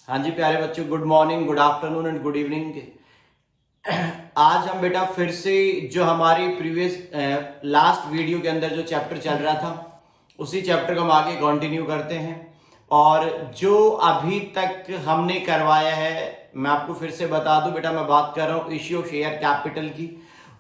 हाँ जी प्यारे बच्चों, good morning, good afternoon and good evening. आज हम बेटा फिर से जो हमारी प्रीवियस लास्ट वीडियो के अंदर जो चैप्टर चल रहा था उसी चैप्टर को हम आगे कंटिन्यू करते हैं। और जो अभी तक हमने करवाया है मैं आपको फिर से बता दूं बेटा, मैं बात कर रहा हूँ इश्यू ऑफ शेयर कैपिटल की।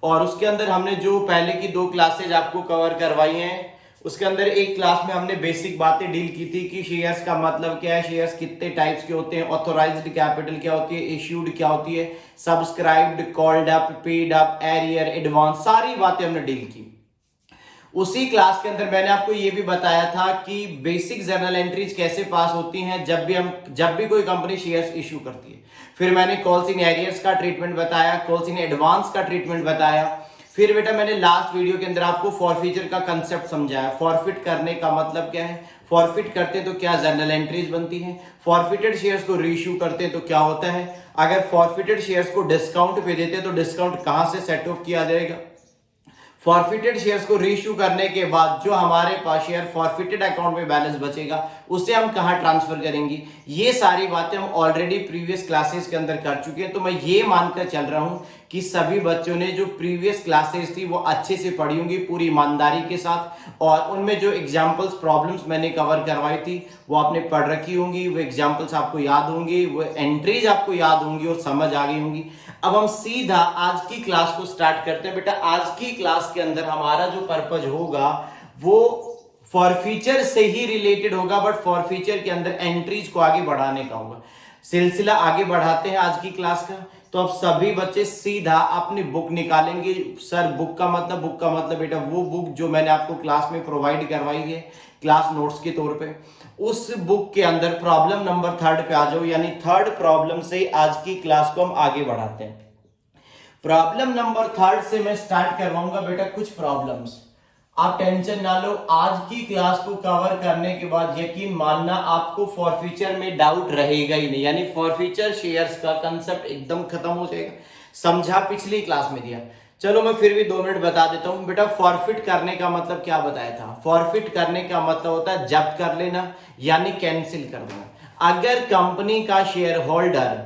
और उसके अंदर हमने जो पहले की 2 क्लासेज आपको कवर करवाई हैं, उसके अंदर एक क्लास में हमने बेसिक बातें डील की थी कि शेयर्स का मतलब क्या है, शेयर्स कितने टाइप्स के होते हैं, ऑथोराइज्ड कैपिटल क्या होती है, इश्यूड क्या होती है, subscribed, called up, paid up, arrear, advance, सारी बातें हमने डील की। उसी क्लास के अंदर मैंने आपको यह भी बताया था कि बेसिक जर्नल एंट्रीज कैसे पास होती हैं जब भी कोई कंपनी शेयर्स इश्यू करती है। फिर मैंने कॉल्स इन एरियर्स का ट्रीटमेंट बताया, कॉल्स इन एडवांस का ट्रीटमेंट बताया। फिर बेटा मैंने लास्ट वीडियो के अंदर आपको फॉरफीचर का कंसेप्ट समझाया। फॉरफिट करने का मतलब क्या है, फॉरफिट करते तो क्या जर्नल एंट्रीज बनती हैं, फॉरफिटेड शेयर्स को रीइश्यू करते तो क्या होता है, अगर फॉरफिटेड शेयर्स को डिस्काउंट पे देते तो डिस्काउंट कहां से सेट ऑफ किया जाएगा, फॉरफिटेड शेयर्स को रीइश्यू करने के बाद जो हमारे पास शेयर फॉरफिटेड अकाउंट में बैलेंस बचेगा उसे हम कहां ट्रांसफर करेंगे। ये सारी बातें हम ऑलरेडी प्रीवियस क्लासेस के अंदर कर चुके हैं। तो मैं ये मानकर चल रहा हूं कि सभी बच्चों ने जो प्रीवियस क्लासेस थी वो अच्छे से पढ़ी होंगी पूरी ईमानदारी के साथ, और उनमें जो एग्जांपल्स प्रॉब्लम्स मैंने कवर करवाई थी वो आपने पढ़ रखी होंगी, वो एग्जांपल्स आपको याद होंगे, वो एंट्रीज आपको याद होंगी और समझ आ गई होंगी। अब हम सीधा आज की क्लास को स्टार्ट करते हैं। बेटा आज की क्लास के अंदर हमारा जो पर्पज होगा वो फॉरफीचर से ही रिलेटेड होगा, बट फॉरफीचर के अंदर एंट्रीज को आगे बढ़ाने का होगा। सिलसिला आगे बढ़ाते हैं आज की क्लास का। तो अब सभी बच्चे सीधा अपनी बुक निकालेंगे। सर बुक का मतलब बेटा वो बुक जो मैंने आपको क्लास में प्रोवाइड करवाई है क्लास नोट्स के तौर पे, उस बुक के अंदर प्रॉब्लम नंबर 3 पे आ जाओ, यानी 3rd प्रॉब्लम से आज की क्लास को हम आगे बढ़ाते हैं। प्रॉब्लम नंबर 3 से मैं स्टार्ट करवाऊंगा बेटा कुछ प्रॉब्लम्स। आप टेंशन ना लो, आज की क्लास को कवर करने के बाद यकीन मानना आपको फॉरफीचर में डाउट रहेगा ही नहीं, यानी फॉरफीचर शेयर्स का कंसेप्ट एकदम खत्म हो जाएगा। समझा पिछली क्लास में दिया। चलो मैं फिर भी 2 मिनट बता देता हूं बेटा। फॉरफिट करने का मतलब क्या बताया था, फॉरफिट करने का मतलब होता है जब्त कर लेना, यानी कैंसिल कर देना। अगर कंपनी का शेयर होल्डर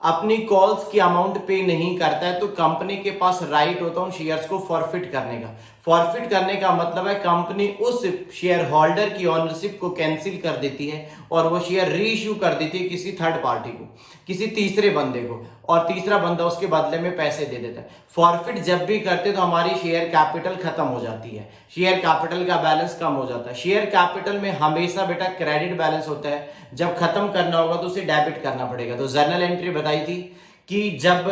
अपनी कॉल्स की अमाउंट पे नहीं करता है तो कंपनी के पास राइट होता है उन शेयर्स को फॉरफिट करने का। फॉरफिट करने का मतलब है कंपनी उस शेयर होल्डर की ओनरशिप को कैंसिल कर देती है और वो शेयर रीइश्यू कर देती है किसी थर्ड पार्टी को, किसी तीसरे बंदे को, और तीसरा बंदा उसके बदले में पैसे दे देता है। फॉरफिट जब भी करते तो हमारी शेयर कैपिटल खत्म हो जाती है, शेयर कैपिटल का बैलेंस कम हो जाता है। शेयर कैपिटल में हमेशा बेटा क्रेडिट बैलेंस होता है, जब खत्म करना होगा तो उसे डेबिट करना पड़ेगा। तो जर्नल एंट्री बताई थी कि जब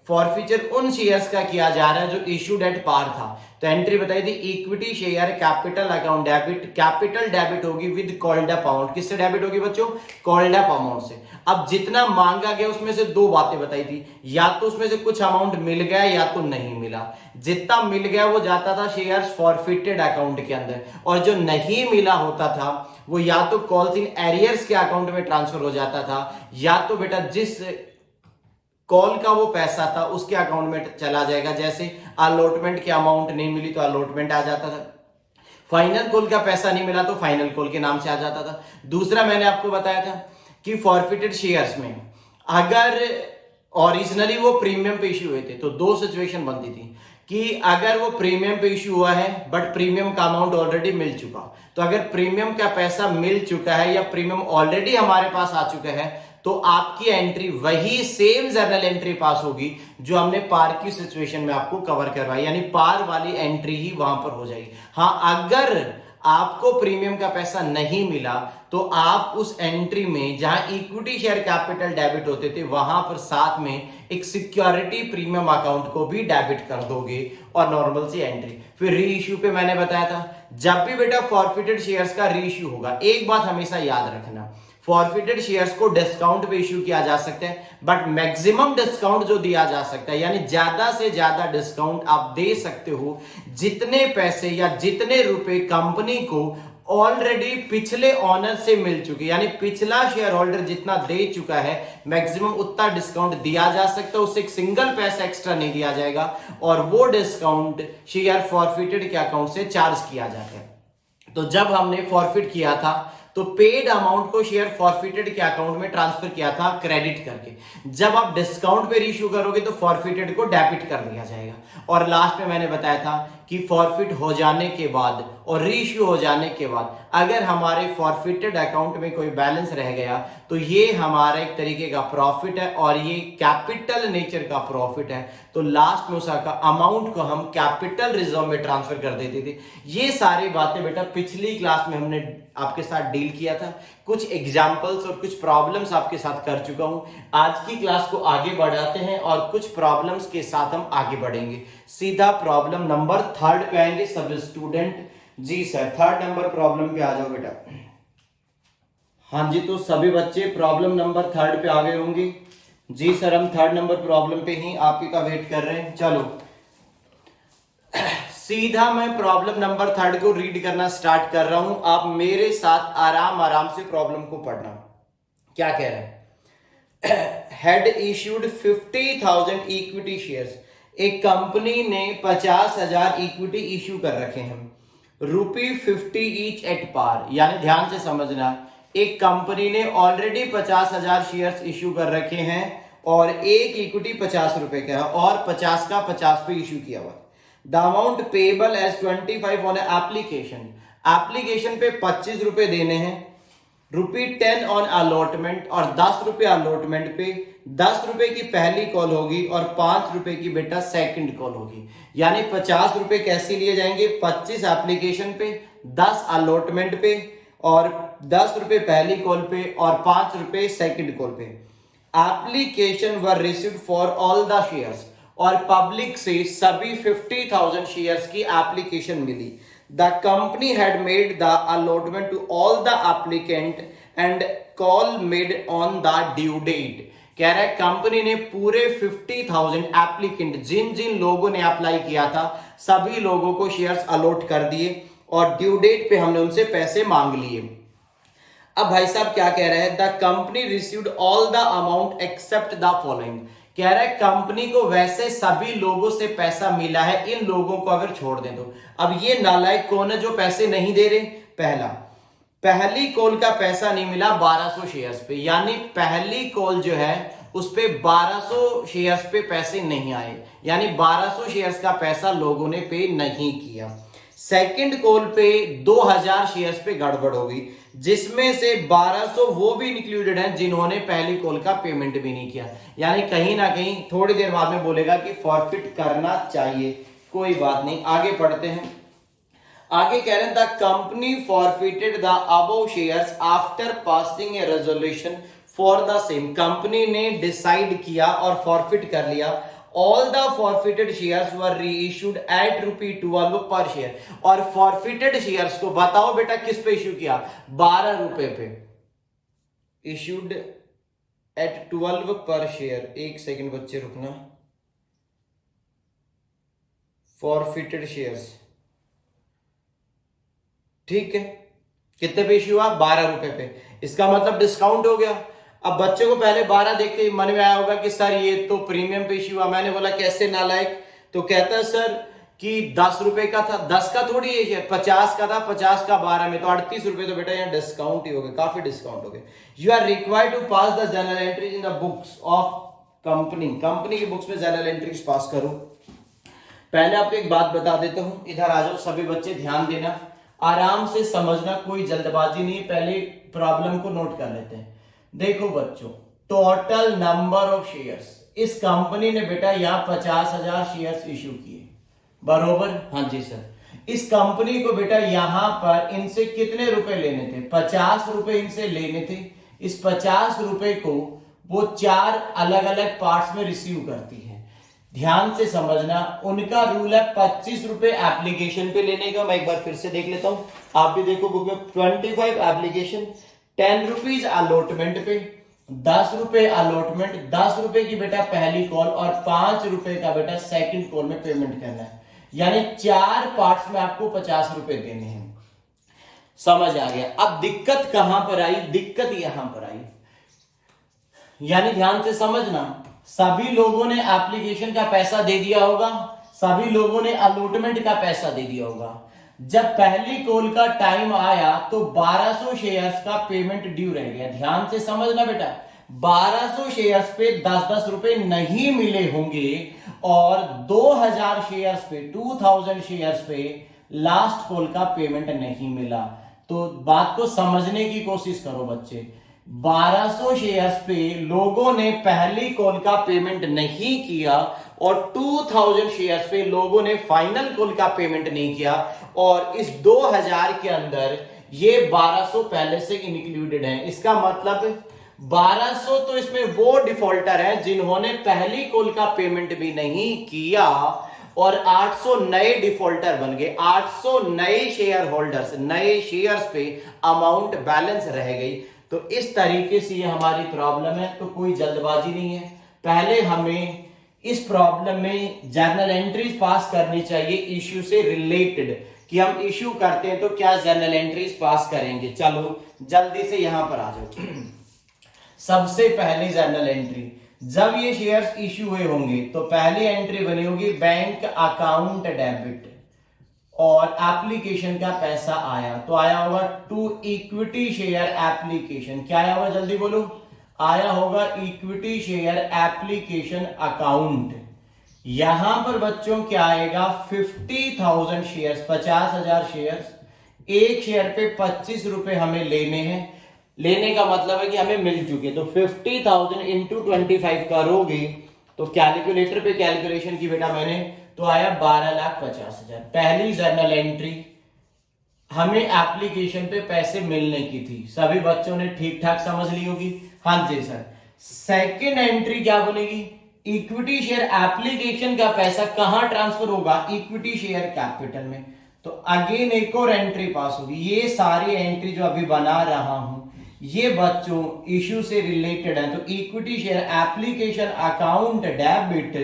फॉरफीचर उन शेयर्स का किया जा रहा है जो इश्यूड एट पार था, तो एंट्री बताई थी equity share capital account debit, capital debit होगी विद कॉल्ड अप अमाउंट। किससे डेबिट होगी बच्चों, कॉल्ड अप अमाउंट से। अब जितना मांगा गया उसमें से 2 बातें बताई थी, या तो उसमें से कुछ अमाउंट मिल गया या तो नहीं मिला। जितना मिल गया वो जाता था शेयर्स फॉरफिटेड अकाउंट के अंदर, और जो नहीं मिला होता था वो या तो कॉल्स इन एरियर्स के अकाउंट में ट्रांसफर हो जाता था, या तो बेटा जिस कॉल का वो पैसा था उसके अकाउंट में चला जाएगा। जैसे अलॉटमेंट की अमाउंट नहीं मिली तो अलॉटमेंट आ जाता था, फाइनल कॉल का पैसा नहीं मिला तो फाइनल कॉल के नाम से आ जाता था। दूसरा मैंने आपको बताया था कि फॉरफिटेड शेयर्स में अगर ओरिजिनली वो प्रीमियम पे इश्यू हुए थे तो 2 सिचुएशन बनती थी कि अगर वो प्रीमियम पे इश्यू हुआ है बट प्रीमियम का अमाउंट ऑलरेडी मिल चुका, तो अगर प्रीमियम का पैसा मिल चुका है या प्रीमियम ऑलरेडी हमारे पास आ चुका है तो आपकी एंट्री वही सेम जर्नल एंट्री पास होगी जो हमने पार की सिचुएशन में आपको कवर करवाई, यानी पार वाली एंट्री ही वहां पर हो जाएगी। हाँ, अगर आपको प्रीमियम का पैसा नहीं मिला तो आप उस एंट्री में जहां इक्विटी शेयर कैपिटल डेबिट होते थे वहां पर साथ में एक सिक्योरिटी प्रीमियम अकाउंट को भी डेबिट कर दोगे और नॉर्मल सी एंट्री। फिर री इश्यू पे मैंने बताया था जब भी बेटा फॉरफिटेड शेयर्स का री इश्यू होगा, एक बात हमेशा याद रखना, फॉरफिटेड शेयर्स को डिस्काउंट पे इश्यू किया जा सकता है, बट मैक्सिमम डिस्काउंट जो दिया जा सकता है, यानी ज्यादा से ज्यादा डिस्काउंट आप दे सकते हो जितने पैसे या जितने रुपए कंपनी को ऑलरेडी पिछले ऑनर से मिल चुके, यानी पिछला शेयर होल्डर जितना दे चुका है मैक्सिमम उतना डिस्काउंट दिया जा सकता है, उससे एक सिंगल पैसा एक्स्ट्रा नहीं दिया जाएगा, और वो डिस्काउंट शेयर फॉरफिटेड के अकाउंट से चार्ज किया जाता है। तो जब हमने फॉरफिट किया था तो पेड अमाउंट को शेयर फॉरफिटेड के अकाउंट में ट्रांसफर किया था क्रेडिट करके। जब आप डिस्काउंट पे रीइश्यू करोगे तो फॉरफिटेड को डेबिट कर दिया जाएगा। और लास्ट में मैंने बताया था कि फॉरफिट हो जाने के बाद और रीइश्यू हो जाने के बाद अगर हमारे फॉरफिटेड अकाउंट में कोई बैलेंस रह गया तो ये हमारा एक तरीके का प्रॉफिट है और ये कैपिटल नेचर का प्रॉफिट है। तो लास्ट में उसका अमाउंट को हम कैपिटल रिजर्व में ट्रांसफर कर देते थे। ये सारी बातें बेटा पिछली क्लास में हमने आपके साथ डील किया था। कुछ एग्जांपल्स और कुछ प्रॉब्लम्स आपके साथ कर चुका हूं। आज की क्लास को आगे बढ़ाते हैं और कुछ प्रॉब्लम्स के साथ हम आगे बढ़ेंगे। सीधा प्रॉब्लम नंबर 3 पे आएंगे सब स्टूडेंट। जी सर 3 नंबर प्रॉब्लम पे आ जाओ बेटा। हाँ जी, तो सभी बच्चे प्रॉब्लम नंबर 3 पे आ गए होंगे। जी सर हम 3 नंबर प्रॉब्लम पे ही आपके का वेट कर रहे हैं। चलो सीधा मैं प्रॉब्लम नंबर 3 को रीड करना स्टार्ट कर रहा हूं। आप मेरे साथ आराम आराम से प्रॉब्लम को पढ़ना। क्या कह रहे हैं? Had issued 50,000 equity shares. एक कंपनी ने 50,000 इक्विटी इश्यू कर रखे हैं ₹50 ईच एट पार। यानी ध्यान से समझना, एक कंपनी ने ऑलरेडी 50,000 शेयर्स इश्यू कर रखे हैं और एक इक्विटी 50 रुपए का है और 50 का 50 पे इश्यू किया हुआ। The amount payable as 25 on application. Application पे 25 रुपए देने हैं। ₹10 ऑन अलॉटमेंट और 10 रुपए अलॉटमेंट पे। 10 रुपए की पहली कॉल होगी और 5 रुपए की बेटा सेकंड कॉल होगी। यानी 50 रुपए कैसे लिए जाएंगे? 25 एप्लीकेशन पे, 10 अलॉटमेंट पे और 10 रुपए पहली कॉल पे और 5 रुपए सेकंड कॉल पे। Application were received for all the shares. और पब्लिक से सभी 50,000 शेयर्स की एप्लीकेशन मिली। The company had made the allotment to all the applicant and call made on the due date. कह रहा है कंपनी ने पूरे 50,000 एप्लीकेंट जिन जिन लोगों ने अप्लाई किया था सभी लोगों को शेयर्स अलॉट कर दिए और ड्यू डेट पे हमने उनसे पैसे मांग लिए। अब भाई साहब क्या कह रहे हैं? The company received all the amount except the following. कह रहा है कंपनी को वैसे सभी लोगों से पैसा मिला है, इन लोगों को अगर छोड़ दें तो। अब ये नालायक कौन है जो पैसे नहीं दे रहे? पहली कॉल का पैसा नहीं मिला 1200 शेयर्स पे। यानी पहली कॉल जो है उस पे 1200 शेयर्स पे पैसे नहीं आए, यानी 1200 शेयर्स का पैसा लोगों ने पे नहीं किया। सेकंड कॉल पे 2000 शेयर्स पे गड़बड़ होगी, जिसमें से 1200 वो भी इंक्लूडेड हैं जिन्होंने पहली कॉल का पेमेंट भी नहीं किया। यानी कहीं ना कहीं थोड़ी देर बाद में बोलेगा कि फॉरफिट करना चाहिए। कोई बात नहीं, आगे पढ़ते हैं। आगे कह रहे हैं the company forfeited the above shares after passing A resolution for the same. Company ने डिसाइड किया और फॉरफिट कर लिया। All the forfeited shares were reissued at ₹12 per share. और forfeited shares को बताओ बेटा किस पे इश्यू किया? 12 रुपए पे। Issued at 12 per share. एक सेकंड बच्चे रुकना। Forfeited shares ठीक है, कितने पे इश्यू हुआ? 12 रुपए पे। इसका मतलब डिस्काउंट हो गया। अब बच्चे को पहले 12 देखते ही मन में आया होगा कि सर ये तो प्रीमियम पे इश्यू हुआ। मैंने बोला कैसे नालायक? तो कहता है सर कि 10 रुपए का था, 10 का थोड़ी है, 50 का था, 50 का 12 में तो 38 रुपए। तो बेटा यहाँ डिस्काउंट ही हो गया, काफी डिस्काउंट हो गया। You are required to pass the journal entries in the books of company. Company की बुक्स में जर्नल एंट्रीज पास करो। पहले आपको एक बात बता देता हूं, इधर आ जाओ सभी बच्चे, ध्यान देना, आराम से समझना, कोई जल्दबाजी नहीं। पहले प्रॉब्लम को नोट कर लेते हैं। देखो बच्चों, टोटल नंबर ऑफ शेयर्स, इस कंपनी ने बेटा यहाँ 50,000 शेयर्स इश्यू किए, बरोबर? हाँ जी सर। इस कंपनी को बेटा यहां पर इनसे कितने रुपए लेने थे? 50 रुपए इनसे लेने थे। इस 50 रुपए को वो 4 अलग अलग पार्ट्स में रिसीव करती है। ध्यान से समझना, उनका रूल है 25 रुपए एप्लीकेशन पे लेने का। मैं एक बार फिर से देख लेता हूं, आप भी देखो बुक में। 25 एप्लीकेशन, 10 रुपीज अलॉटमेंट पे, 10 रुपए अलॉटमेंट, 10 रुपए की बेटा पहली कॉल और 5 रुपए का बेटा सेकंड कॉल में पेमेंट करना है। यानी 4 पार्ट्स में आपको 50 रुपए देने हैं। समझ आ गया? अब दिक्कत कहां पर आई? दिक्कत यहां पर आई। यानी ध्यान से समझना, सभी लोगों ने एप्लीकेशन का पैसा दे दिया होगा, सभी लोगों ने अलॉटमेंट का पैसा दे दिया होगा। जब पहली कॉल का टाइम आया तो 1200 शेयर्स का पेमेंट ड्यू रह गया। ध्यान से समझना बेटा, 1200 शेयर्स पे 10-10 रुपए नहीं मिले होंगे और 2000 शेयर्स पे 2000 शेयर्स पे लास्ट कॉल का पेमेंट नहीं मिला। तो बात को समझने की कोशिश करो बच्चे। 1200 शेयर्स पे लोगों ने पहली कॉल का पेमेंट नहीं किया और 2000 शेयर्स पे लोगों ने फाइनल कॉल का पेमेंट नहीं किया और इस 2000 के अंदर ये 1200 पहले से इंक्लूडेड है। इसका मतलब 1200 तो इसमें वो डिफॉल्टर हैं जिन्होंने पहली कॉल का पेमेंट भी नहीं किया और 800 नए डिफॉल्टर बन गए। 800 नए शेयर होल्डर्स, नए शेयर्स पे अमाउंट बैलेंस रह गई। तो इस तरीके से ये हमारी प्रॉब्लम है। तो कोई जल्दबाजी नहीं है, पहले हमें इस प्रॉब्लम में जर्नल एंट्रीज पास करनी चाहिए इश्यू से रिलेटेड, कि हम इश्यू करते हैं तो क्या जर्नल एंट्रीज पास करेंगे। चलो जल्दी से यहां पर आ जाओ। सबसे पहली जर्नल एंट्री, जब ये शेयर्स इश्यू हुए होंगे तो पहली एंट्री बनी होगी बैंक अकाउंट डेबिट और एप्लीकेशन का पैसा आया तो आया होगा टू इक्विटी शेयर एप्लीकेशन। क्या आया होगा जल्दी बोलो, आया होगा इक्विटी शेयर एप्लीकेशन अकाउंट। यहां पर बच्चों क्या आएगा 50,000 शेयर्स, 50,000 शेयर्स। एक शेयर पे 25 रुपए हमें लेने हैं। लेने का मतलब है कि हमें मिल चुके। तो 50,000 इंटू 25 करोगे तो कैलकुलेटर पे कैलकुलेशन की बेटा मैंने, तो आया 12,50,000। पहली जर्नल एंट्री हमें एप्लीकेशन पे पैसे मिलने की थी। सभी बच्चों ने ठीक ठाक समझ ली होगी। हाँ जी सर। सेकंड एंट्री क्या बनेगी, इक्विटी शेयर एप्लीकेशन का पैसा कहां ट्रांसफर होगा, इक्विटी शेयर कैपिटल में। तो अगेन एक और एंट्री पास होगी। ये सारी एंट्री जो अभी बना रहा हूं ये बच्चों इश्यू से रिलेटेड है। तो equity share application account debit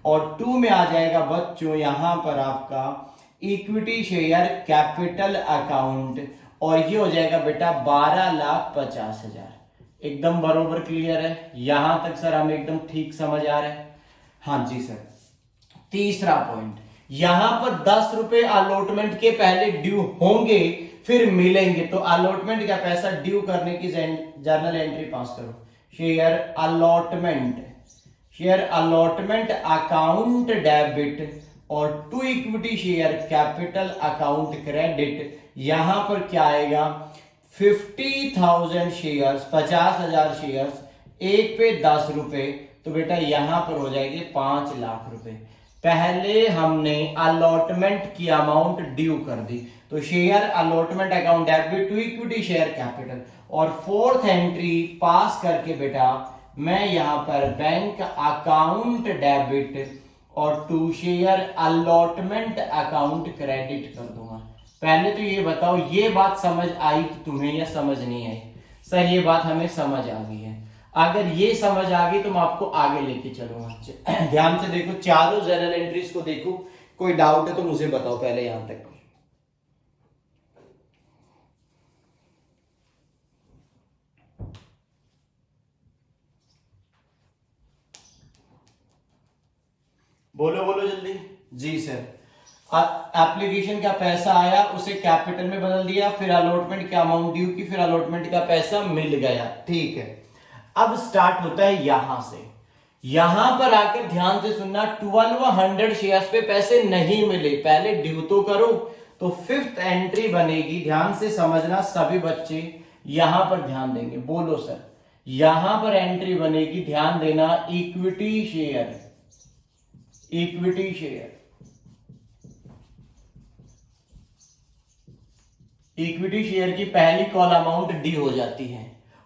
और 2 में आ जाएगा बच्चों यहां पर आपका इक्विटी शेयर कैपिटल अकाउंट और ये हो जाएगा बेटा 12,50,000। एकदम बरोबर क्लियर है यहां तक सर, हमें एकदम ठीक समझ आ रहा है। हाँ जी सर। तीसरा पॉइंट, यहां पर 10 रुपए अलॉटमेंट के पहले ड्यू होंगे फिर मिलेंगे। तो अलॉटमेंट का पैसा ड्यू करने की जर्नल एंट्री पास करो। Share allotment, share allotment account debit और to equity share capital account credit. यहां पर क्या आएगा 50,000 शेयर्स, 50,000 शेयर्स, एक पे 10 रुपए। तो बेटा यहां पर हो जाएंगे 5 लाख रुपए। पहले हमने अलॉटमेंट की अमाउंट ड्यू कर दी। तो share allotment account debit to equity share capital और फोर्थ एंट्री पास करके बेटा मैं यहां पर बैंक अकाउंट डेबिट और to share allotment account credit कर दूंगा। पहले तो ये बताओ ये बात समझ आई तुम्हें या समझ नहीं आई। सर ये बात हमें समझ आ गई है। अगर ये समझ आ गई तो मैं आपको आगे लेके चलूंगा। ध्यान से देखो, चारों जर्नल एंट्रीज को देखो, कोई डाउट है तो मुझे बताओ पहले यहां तक। बोलो बोलो जल्दी। जी सर। एप्लीकेशन का पैसा आया उसे कैपिटल में बदल दिया, फिर अलॉटमेंट की अमाउंट ड्यू की, फिर अलॉटमेंट का पैसा मिल गया। ठीक है, अब स्टार्ट होता है यहां से। यहां पर आकर ध्यान से सुनना, 1200 शेयर्स पे पैसे नहीं मिले, पहले ड्यू तो करो। तो फिफ्थ एंट्री बनेगी, ध्यान से समझना सभी बच्चे, यहां पर ध्यान देंगे। बोलो सर। यहां पर एंट्री बनेगी, ध्यान देना, equity share, equity share, equity share की पहली कॉल अमाउंट डी हो जाती है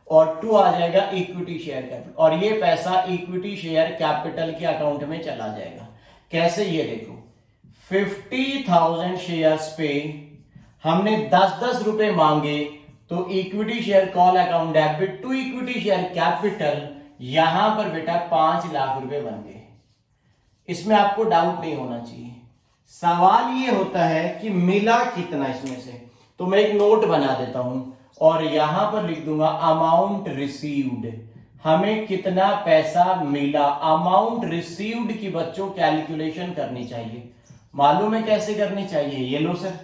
और 2 आ जाएगा इक्विटी शेयर कैपिटल और ये पैसा इक्विटी शेयर कैपिटल के अकाउंट में चला जाएगा। कैसे, ये देखो 50,000 शेयर्स पे हमने 10-10 रुपए मांगे तो equity share call account debit to equity share capital, यहां पर बेटा 5 लाख रुपए बन गए। इसमें आपको डाउट नहीं होना चाहिए। सवाल ये होता है कि मिला कितना इसमें से, तो मैं एक नोट बना देता हूं और यहां पर लिख दूंगा अमाउंट रिसीव्ड, हमें कितना पैसा मिला। अमाउंट रिसीव्ड की बच्चों कैलकुलेशन करनी चाहिए। मालूम है कैसे करनी चाहिए, ये लो सर,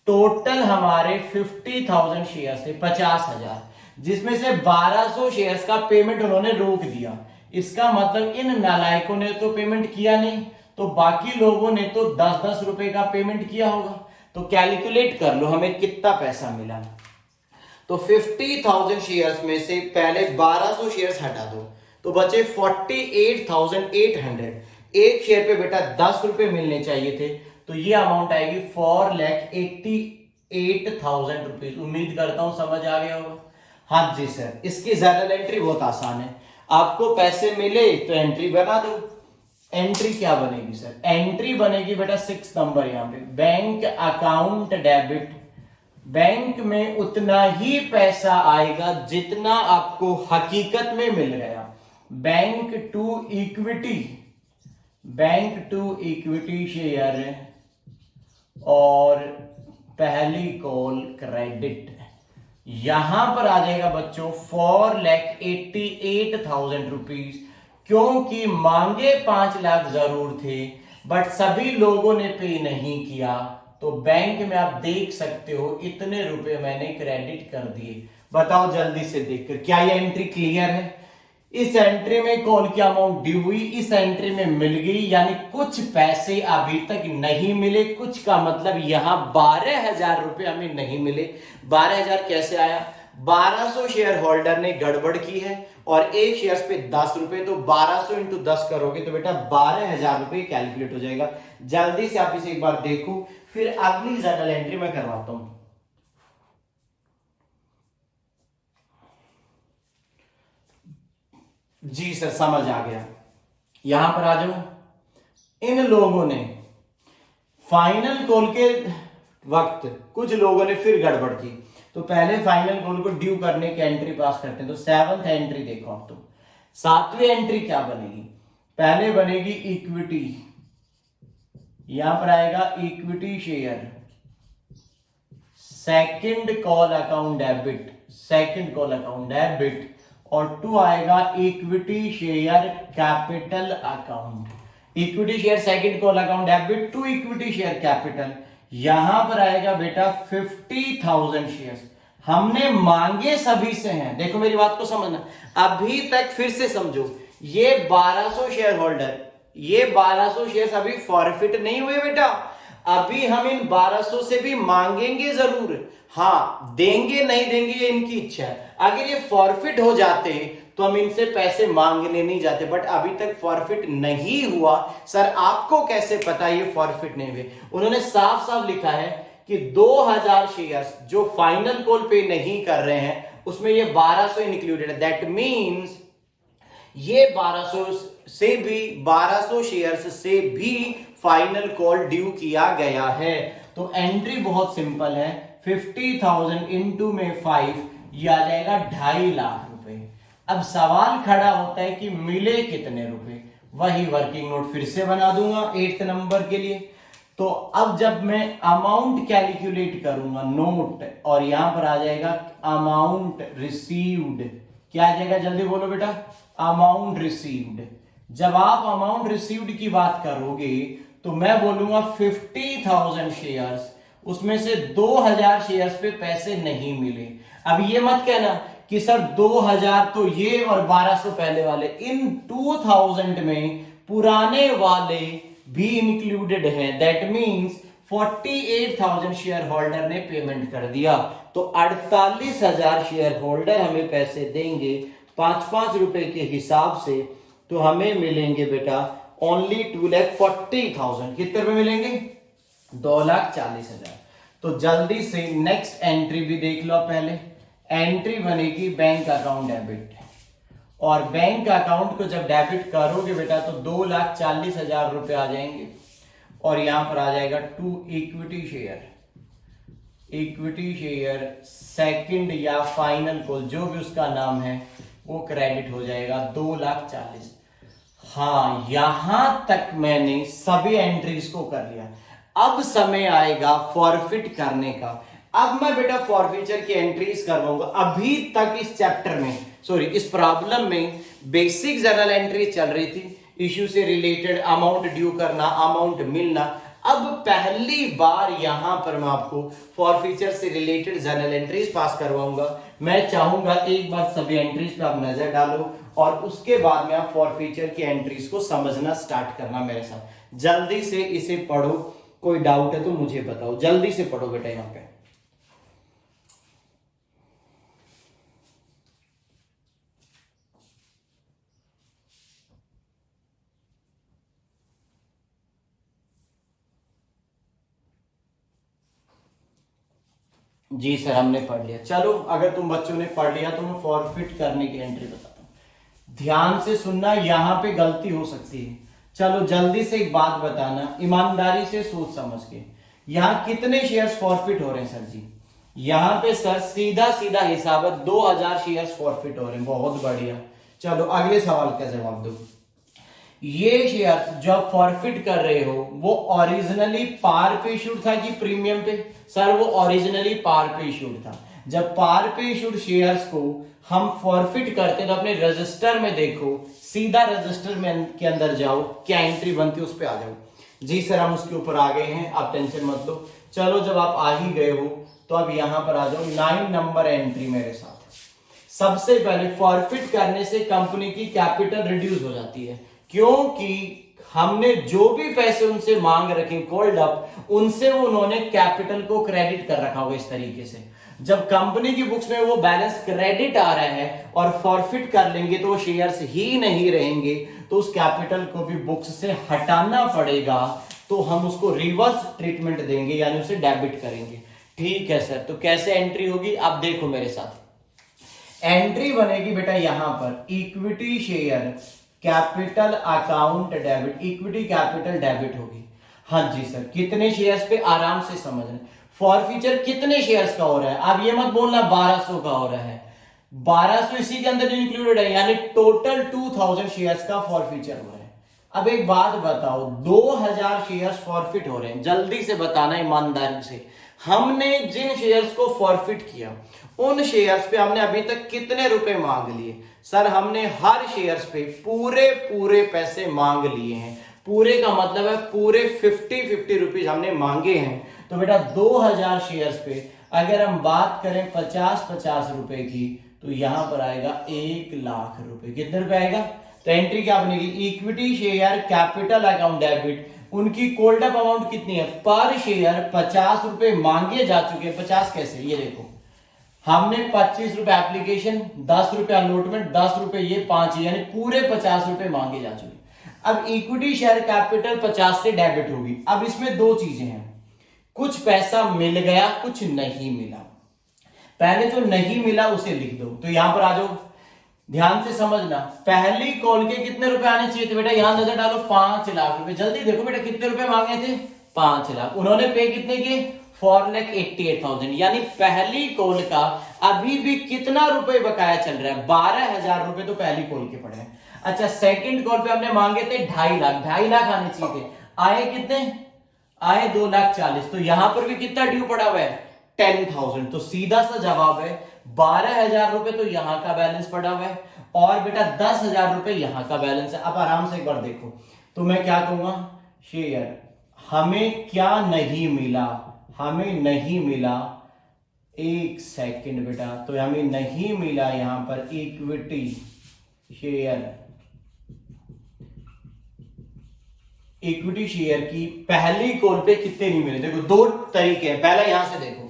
टोटल हमारे 50,000 शेयर थे, 50,000, जिसमें से 1200 शेयर्स का पेमेंट उन्होंने रोक दिया। इसका मतलब इन नालायकों ने तो पेमेंट किया नहीं, तो बाकी लोगों ने तो 10-10 रुपए का पेमेंट किया होगा। तो कैलकुलेट कर लो हमें कितना पैसा मिला। तो 50,000 शेयर्स में से पहले 1200 शेयर्स हटा दो तो बचे 48,800। एक शेयर पे बेटा 10 रुपए मिलने चाहिए थे, तो ये अमाउंट आएगी 4,88,000 रुपीज। उम्मीद करता हूं समझ आ गया होगा। हाँ जी सर, इसकी जर्नल एंट्री बहुत आसान है। आपको पैसे मिले तो एंट्री बना दो। एंट्री क्या बनेगी सर? एंट्री बनेगी बेटा 6 नंबर, यहां पे बैंक अकाउंट डेबिट। बैंक में उतना ही पैसा आएगा जितना आपको हकीकत में मिल गया। बैंक टू इक्विटी शेयर और पहली कॉल क्रेडिट। यहां पर आ जाएगा बच्चों 4,88,000 रुपीज, क्योंकि मांगे 5 लाख जरूर थे बट सभी लोगों ने पे नहीं किया, तो बैंक में आप देख सकते हो इतने रुपए मैंने क्रेडिट कर दिए। बताओ जल्दी से देखकर, क्या ये एंट्री क्लियर है? इस एंट्री में कॉल की अमाउंट ड्यू हुई, इस एंट्री में मिल गई, यानी कुछ पैसे अभी तक नहीं मिले। कुछ का मतलब यहां 12,000 रुपए हमें नहीं मिले। 12,000 कैसे आया? 1200 शेयर होल्डर ने गड़बड़ की है और एक शेयर पे 10 रुपए, तो 1200 इंटू 10 करोगे तो बेटा 12,000 रुपए कैलकुलेट हो जाएगा। जल्दी से आप इसे एक बार देखो, फिर अगली जर्नल एंट्री मैं करवाता हूं। जी सर, समझ आ गया। यहां पर आ जाओ। इन लोगों ने फाइनल कॉल के वक्त कुछ लोगों ने फिर गड़बड़ की, तो पहले फाइनल कॉल को ड्यू करने की एंट्री पास करते हैं। तो 7th एंट्री देखो आप, तो 7वीं एंट्री क्या बनेगी? पहले बनेगी इक्विटी, यहां पर आएगा equity share, second call account debit, और 2 आएगा equity share capital account. Equity share second call account debit, 2 equity share capital. यहां पर आएगा बेटा 50,000 शेयर्स। हमने मांगे सभी से हैं, देखो मेरी बात को समझना अभी तक, फिर से समझो। ये 1200 शेयर होल्डर, ये 1200 शेयर्स अभी फॉरफिट नहीं हुए बेटा। अभी हम इन 1200 से भी मांगेंगे जरूर, हाँ देंगे नहीं देंगे ये इनकी इच्छा है। अगर ये फॉरफिट हो जाते तो हम इनसे पैसे मांगने नहीं जाते, बट अभी तक फॉरफिट नहीं हुआ। सर आपको कैसे पता ये फॉरफिट नहीं हुए? उन्होंने साफ साफ लिखा है कि 2000 शेयर्स जो फाइनल कॉल पे नहीं कर रहे हैं उसमें ये 1200 इंक्लूडेड है। दैट मीन्स ये 1200 शेयर्स से भी फाइनल कॉल ड्यू किया गया है। तो एंट्री बहुत सिंपल है, 50,000 इंटू में 5, ये आ जाएगा 2.5 लाख रुपए। अब सवाल खड़ा होता है कि मिले कितने रुपए? वही वर्किंग नोट फिर से बना दूंगा 8th नंबर के लिए। तो अब जब मैं अमाउंट कैलकुलेट करूंगा नोट, और यहां पर आ जाएगा अमाउंट रिसीव्ड। क्या आ जाएगा? जल्दी बोलो बेटा। Amount received. जब आप अमाउंट रिसीव्ड की बात करोगे तो मैं बोलूंगा 50,000 शेयर्स, उसमें से 2000 शेयर्स पे पैसे नहीं मिले। अब ये मत कहना कि सर 2000 तो ये और 1200 पहले वाले, इन 2000 में पुराने वाले भी इंक्लूडेड हैं। दैट मींस 48,000 शेयर होल्डर ने पेमेंट कर दिया, तो 48,000 शेयर होल्डर हमें पैसे देंगे 5-5 रुपए के हिसाब से। तो हमें मिलेंगे बेटा ओनली 2,40,000। कितने रुपए मिलेंगे? 2,40,000। तो जल्दी से नेक्स्ट एंट्री भी देख लो। पहले एंट्री बनेगी बैंक अकाउंट डेबिट, और बैंक अकाउंट को जब डेबिट करोगे बेटा तो 2,40,000 रुपए आ जाएंगे, और यहां पर आ जाएगा 2 इक्विटी शेयर सेकंड या फाइनल कॉल, जो भी उसका नाम है, वो क्रेडिट हो जाएगा 2,40,000। हाँ, यहां तक मैंने सभी एंट्रीज को कर लिया। अब समय आएगा फॉरफिट करने का। अब मैं बेटा फॉरफिचर की एंट्रीज करवाऊंगा। अभी तक इस चैप्टर में, सॉरी इस प्रॉब्लम में बेसिक जर्नल एंट्री चल रही थी, इश्यू से रिलेटेड, अमाउंट ड्यू करना, अमाउंट मिलना। अब पहली बार यहां पर मैं आपको फॉरफीचर से रिलेटेड जर्नल एंट्रीज पास करवाऊंगा। मैं चाहूंगा एक बार सभी एंट्रीज पे आप नजर डालो और उसके बाद में आप फॉरफीचर की एंट्रीज को समझना स्टार्ट करना मेरे साथ। जल्दी से इसे पढ़ो, कोई डाउट है तो मुझे बताओ, जल्दी से पढ़ो बेटा यहां पे। जी सर हमने पढ़ लिया। चलो अगर तुम बच्चों ने पढ़ लिया तो मैं फॉरफिट करने की एंट्री बताता हूं। ध्यान से सुनना, यहां पे गलती हो सकती है। चलो जल्दी से एक बात बताना, ईमानदारी से सोच समझ के। यहां कितने शेयर्स फॉरफिट हो रहे हैं सर जी? यहां पे सर सीधा सीधा हिसाब है 2000 शेयर्स फॉरफिट हो रहे हैं। बहुत बढ़िया। चलो अगले सवाल का जवाब दो। ये शेयर जो आप फॉरफिट कर रहे हो वो ओरिजिनली पार पे इशूड था कि प्रीमियम पे? सर वो ओरिजिनली पार पे इशूड था। जब पार पे इशूड शेयर्स को हम फॉरफिट करते हैं तो अपने रजिस्टर में देखो, सीधा रजिस्टर में के अंदर जाओ, क्या एंट्री बनती है उस पर आ जाओ। जी सर हम उसके ऊपर आ गए हैं, आप टेंशन मत लो। चलो जब आप आ ही गए हो तो अब यहां पर आ जाओ 9 नंबर एंट्री मेरे साथ। सबसे पहले फॉरफिट करने से कंपनी की कैपिटल रिड्यूस हो जाती है, क्योंकि हमने जो भी पैसे उनसे मांग रखे कॉल्ड अप, उनसे उन्होंने कैपिटल को क्रेडिट कर रखा होगा इस तरीके से। जब कंपनी की बुक्स में वो बैलेंस क्रेडिट आ रहा है और फॉरफिट कर लेंगे तो वो शेयर्स ही नहीं रहेंगे, तो उस कैपिटल को भी बुक्स से हटाना पड़ेगा। तो हम उसको रिवर्स ट्रीटमेंट देंगे, यानी उसे डेबिट करेंगे। ठीक है सर, तो कैसे एंट्री होगी आप देखो मेरे साथ। एंट्री बनेगी बेटा यहां पर equity share capital account debit, equity capital debit होगी। हाँ जी सर, कितने शेयर्स पे आराम से समझना। फॉरफीचर कितने शेयर्स का हो रहा है? आप ये मत बोलना 1200 का हो रहा है। 1200 इसी के अंदर इंक्लूडेड है, यानी टोटल 2000 शेयर्स का फॉरफीचर हो रहा है। अब एक बात बताओ, 2000 शेयर्स फॉरफिट हो रहे हैं, जल्दी से बताना ईमानदारी से। हमने जिन शेयर्स को फॉरफिट किया उन शेयर्स पे हमने अभी तक कितने रुपए मांग लिए? सर हमने हर शेयर्स पे पूरे पूरे पैसे मांग लिए हैं। पूरे का मतलब है पूरे 50-50 रुपीज हमने मांगे हैं। तो बेटा 2000 शेयर्स पे अगर हम बात करें 50-50 रुपए की, तो यहां पर आएगा 1 लाख रुपए। कितने रुपए आएगा? तो एंट्री क्या बनेगी? Equity share capital account debit. उनकी कोल्ड अप अमाउंट कितनी है? पर शेयर 50 रुपए मांगे जा चुके हैं। 50 कैसे? ये देखो, हमने 25 रुपए एप्लीकेशन, 10 रुपए अलॉटमेंट, 10 रुपए ये 5, यानी पूरे 50 रुपए मांगे जा चुके। अब इक्विटी शेयर कैपिटल 50 से डेबिट होगी। अब इसमें दो चीजें हैं, कुछ पैसा मिल गया, कुछ नहीं मिला। पहले जो नहीं मिला उसे लिख दो। तो यहां पर आ जाओ, ध्यान से समझना। पहली कॉल के कितने रुपए आने चाहिए थे बेटा? यहां नजर डालो, 5 लाख रुपए। जल्दी देखो बेटा, कितने रुपए मांगे थे? 5 लाख। उन्होंने पे कितने किए? 4,88,000। यानी पहली कॉल का अभी भी कितना रुपए बकाया चल रहा है? 12,000 रुपए तो पहली कॉल के पड़े हैं। अच्छा, सेकंड कॉल पे हमने मांगे थे 2.5 लाख। 2.5 लाख आने चाहिए थे, आए कितने? आए 2,40,000। तो यहां पर भी कितना ड्यू पड़ा हुआ है? 10,000। तो सीधा सा जवाब है 12,000 रुपए तो यहां का बैलेंस पड़ा हुआ है, और बेटा 10,000 रुपए यहां का बैलेंस है। अब आराम से एक बार देखो, तो मैं क्या कहूंगा? शेयर हमें क्या नहीं मिला? हमें नहीं मिला, एक सेकंड बेटा, तो हमें नहीं मिला यहां पर इक्विटी शेयर, इक्विटी शेयर की पहली कॉल पे कितने नहीं मिले? देखो दो तरीके हैं। पहला यहां से देखो,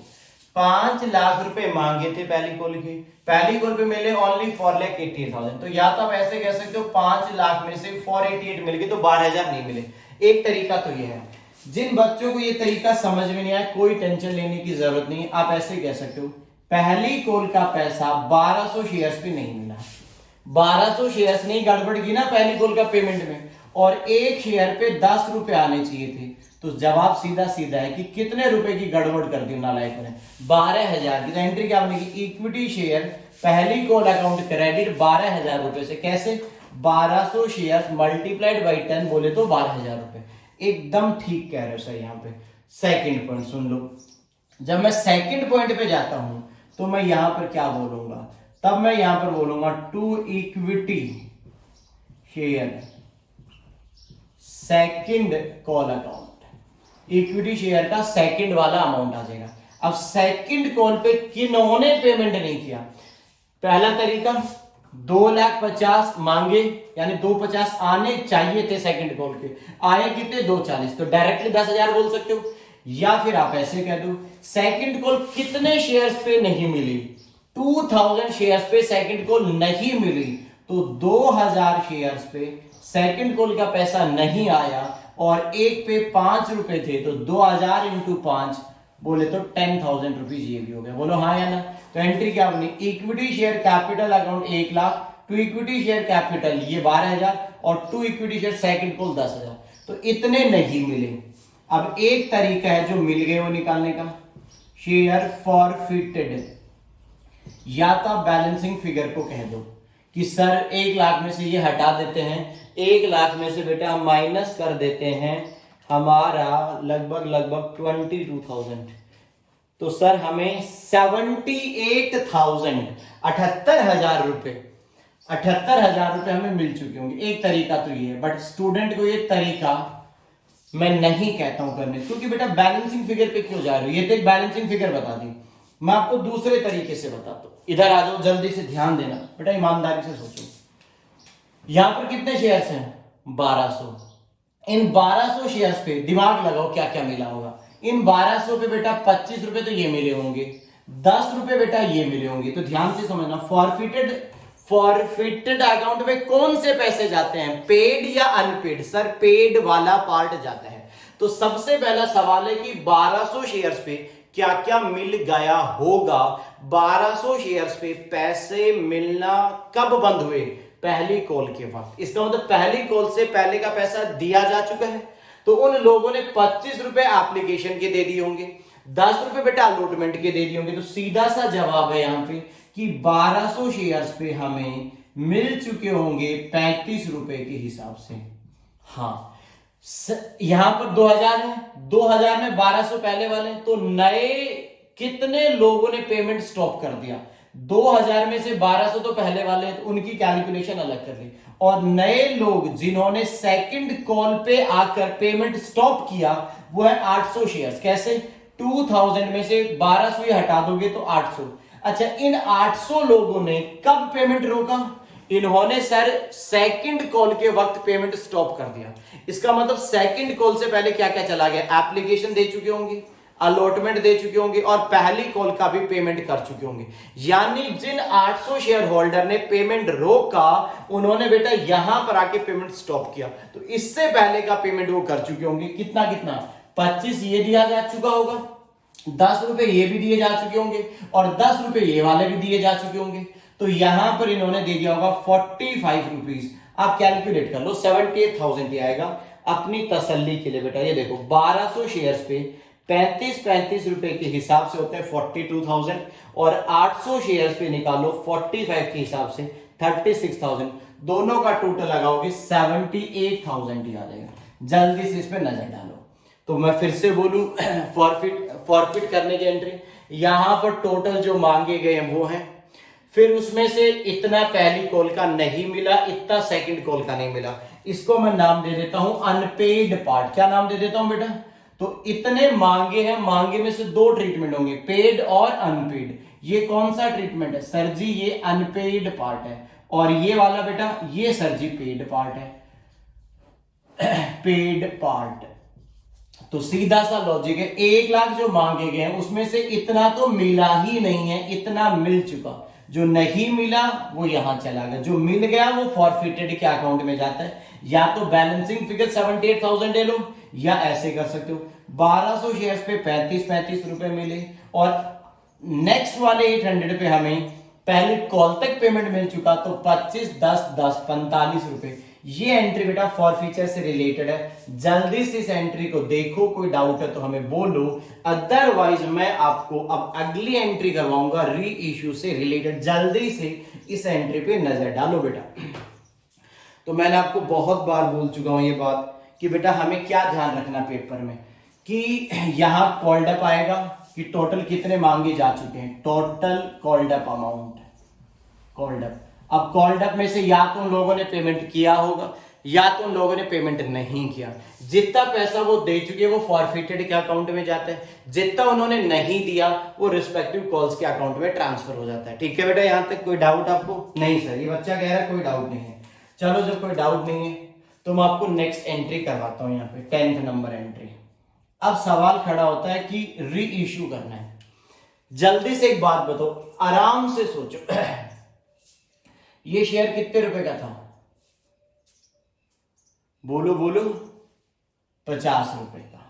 5 लाख रुपए मांगे थे पहली कॉल की, पहली कॉल पे मिले ओनली 4,88,000। तो या तो आप ऐसे कह सकते हो 5 लाख में से 488 मिल गए तो 12,000 नहीं मिले। एक तरीका तो ये है। जिन बच्चों को ये तरीका समझ में नहीं आया, कोई टेंशन लेने की जरूरत नहीं है। आप ऐसे कह सकते हो, पहली कॉल का पैसा 1200 शेयर्स पे नहीं मिला। 1200 शेयर्स नहीं गड़बड़ की ना पहली कॉल का पेमेंट में, और एक शेयर पे 10 रुपए आने चाहिए थे। तो जवाब सीधा सीधा है कि कितने रुपए की गड़बड़ कर दी नालायक ने? 12,000 की। तो एंट्री क्या बनेगी? इक्विटी शेयर पहली कॉल अकाउंट क्रेडिट 12,000 रुपए से। कैसे? 1200 शेयर मल्टीप्लाइड बाई 10 बोले तो 12,000 रुपए। एकदम ठीक कह रहे हो सर। यहाँ पे सेकंड पॉइंट सुन लो। जब मैं सेकंड पॉइंट पे जाता हूं तो मैं यहां पर क्या बोलूंगा? तब मैं यहां पर बोलूंगा to equity share second call account. Equity share का सेकंड वाला अमाउंट आ जाएगा। अब सेकंड कॉल पे किन्होंने पेमेंट नहीं किया, पहला तरीका 2,50,000 मांगे, यानी 250 आने चाहिए थे सेकंड कॉल पे, आए कितने 240, तो डायरेक्टली 10,000 बोल सकते हो। या फिर आप ऐसे कह दो सेकंड कॉल कितने शेयर्स पे नहीं मिली, 2000 शेयर्स पे सेकंड कॉल नहीं मिली, तो 2000 शेयर्स पे सेकंड कॉल का पैसा नहीं आया और एक पे 5 रुपए थे, तो 2000 इंटू 5 बोले तो 10,000 रुपीज ये भी हो गया। बोलो हाँ या ना। तो एंट्री क्या बनी, equity share capital account 1 lakh, to equity share capital ये 12,000 और to equity share second call 10,000, तो इतने नहीं मिले। अब एक तरीका है जो मिल गए वो निकालने का, शेयर फॉरफिटेड, या तो आप बैलेंसिंग फिगर को कह दो कि सर 1 लाख में से ये हटा देते हैं, 1 लाख में से बेटा हम माइनस कर देते हैं हमारा लगभग 22,000, तो सर हमें 78,000 78,000 रुपए 78,000 रुपए हमें मिल चुके होंगे। एक तरीका तो ये है, बट स्टूडेंट को ये तरीका मैं नहीं कहता हूं करने, क्योंकि बेटा बैलेंसिंग फिगर पे क्यों जा रहे हो, ये तो एक बैलेंसिंग फिगर बता दी, मैं आपको दूसरे तरीके से बताता हूं। इधर आ जाओ, जल्दी से ध्यान देना बेटा, ईमानदारी से सोचो। यहां पर कितने शेयर्स हैं, 1200। इन 1200 शेयर्स पे दिमाग लगाओ क्या क्या मिला होगा। इन 1200 पे बेटा 25 रुपए तो ये मिले होंगे, 10 रुपए बेटा ये मिले होंगे। तो ध्यान से समझना, फॉरफिटेड अकाउंट में कौन से पैसे जाते हैं, पेड या अनपेड। सर पेड वाला पार्ट जाता है। तो सबसे पहला सवाल है कि 1200 शेयर्स पे क्या क्या मिल गया होगा। 1200 शेयर्स पे पैसे मिलना कब बंद हुए, पहली कॉल के वक्त। इसका मतलब पहली कॉल से पहले का पैसा दिया जा चुका है, तो उन लोगों ने 25 रुपए एप्लीकेशन के दे दिए होंगे, 10 रुपए बेटा अलॉटमेंट के दे दिए होंगे। तो सीधा सा जवाब है यहां पे कि 1200 शेयर्स पे हमें मिल चुके होंगे 35 रुपए के हिसाब से। हाँ, यहां पर 2000 है, 2000 में 1200 पहले वाले, तो नए कितने लोगों ने पेमेंट स्टॉप कर दिया। 2000 में से 1200 तो पहले वाले, तो उनकी कैलकुलेशन अलग कर ली, और नए लोग जिन्होंने सेकंड कॉल पे आकर पेमेंट स्टॉप किया वो है 800 शेयर्स। कैसे, 2000 में से 1200 हटा दोगे तो 800। अच्छा, इन 800 लोगों ने कब पेमेंट रोका, इन्होंने सर सेकंड कॉल के वक्त पेमेंट स्टॉप कर दिया। इसका मतलब सेकंड कॉल से पहले क्या क्या चला गया, एप्लीकेशन दे चुके होंगे, अलॉटमेंट दे चुके होंगे और पहली कॉल का भी पेमेंट कर चुके होंगे। यानी जिन 800 शेयर होल्डर ने पेमेंट रोका उन्होंने बेटा यहां पर आके पेमेंट स्टॉप किया, तो इससे पहले का पेमेंट वो कर चुके होंगे। कितना कितना, 25 ये दिया जा चुका होगा, 10 रुपए ये भी दिए जा चुके होंगे और 10 रुपए ये वाले भी दिए जा चुके होंगे। तो यहां पर इन्होंने दे दिया होगा 45 रुपीज। आप कैलकुलेट कर लो, 78,000 ही आएगा। अपनी तसल्ली के लिए बेटा ये देखो, 1200 शेयर्स पे 35 रुपए के हिसाब से होते हैं 42,000, और 800 शेयर्स पे निकालो 45 के हिसाब से 36,000, दोनों का टोटल लगाओगे 78,000 ही आ जाएगा। जल्दी से इस पे नजर डालो। तो मैं फिर से बोलूं, फॉरफिट करने की एंट्री, यहां पर टोटल जो मांगे गए हैं वो हैं, फिर उसमें से इतना पहली कॉल का नहीं मिला, इतना सेकंड कॉल का नहीं मिला, इसको मैं नाम दे देता हूं अनपेड पार्ट। क्या नाम दे देता हूं बेटा, तो इतने मांगे हैं, मांगे में से 2 ट्रीटमेंट होंगे, पेड और अनपेड। ये कौन सा ट्रीटमेंट है सर जी, ये अनपेड पार्ट है, और ये वाला बेटा ये सर जी पेड पार्ट है, पेड पार्ट। तो सीधा सा लॉजिक है, 1 लाख जो मांगे गए हैं उसमें से इतना तो मिला ही नहीं है, इतना मिल चुका, जो नहीं मिला वो यहां चला गया, जो मिल गया वो फॉरफिटेड के अकाउंट में जाता है। या तो बैलेंसिंग फिगर 78,000 ले लो, या ऐसे कर सकते हो 1200 शेयर्स पे 35 रुपए मिले, और नेक्स्ट वाले 800 पे हमें पहले कॉल तक पेमेंट मिल चुका, तो 25 10 10 45 रुपए। ये एंट्री बेटा फॉरफीचर से रिलेटेड है। जल्दी से इस एंट्री को देखो, कोई डाउट है तो हमें बोलो, अदरवाइज मैं आपको अब अगली एंट्री करवाऊंगा री इश्यू से रिलेटेड। जल्दी से इस एंट्री पे नजर डालो बेटा। तो मैंने आपको बहुत बार बोल चुका हूं ये बात कि बेटा हमें क्या ध्यान रखना पेपर में, कि यहां कॉल्ड अप आएगा कि टोटल कितने मांगे जा चुके हैं, total called up amount, called up. अब कॉल्ड अप में से या तो उन लोगों ने पेमेंट किया होगा, या तो उन लोगों ने पेमेंट नहीं किया। जितना पैसा वो दे चुके वो फॉरफिटेड के अकाउंट में जाता है, जितना उन्होंने नहीं दिया वो रिस्पेक्टिव कॉल्स के अकाउंट में ट्रांसफर हो जाता है। ठीक है बेटा, यहां तक कोई डाउट आपको? नहीं सर, ये बच्चा कह रहा है कोई डाउट नहीं है। चलो जब कोई डाउट नहीं है तो मैं आपको नेक्स्ट एंट्री करवाता हूं, यहाँ पे 10th नंबर एंट्री। अब सवाल खड़ा होता है कि री इश्यू करना है। जल्दी से एक बात बताओ, आराम से सोचो, ये शेयर कितने रुपए का था? बोलो बोलो, 50 रुपए का।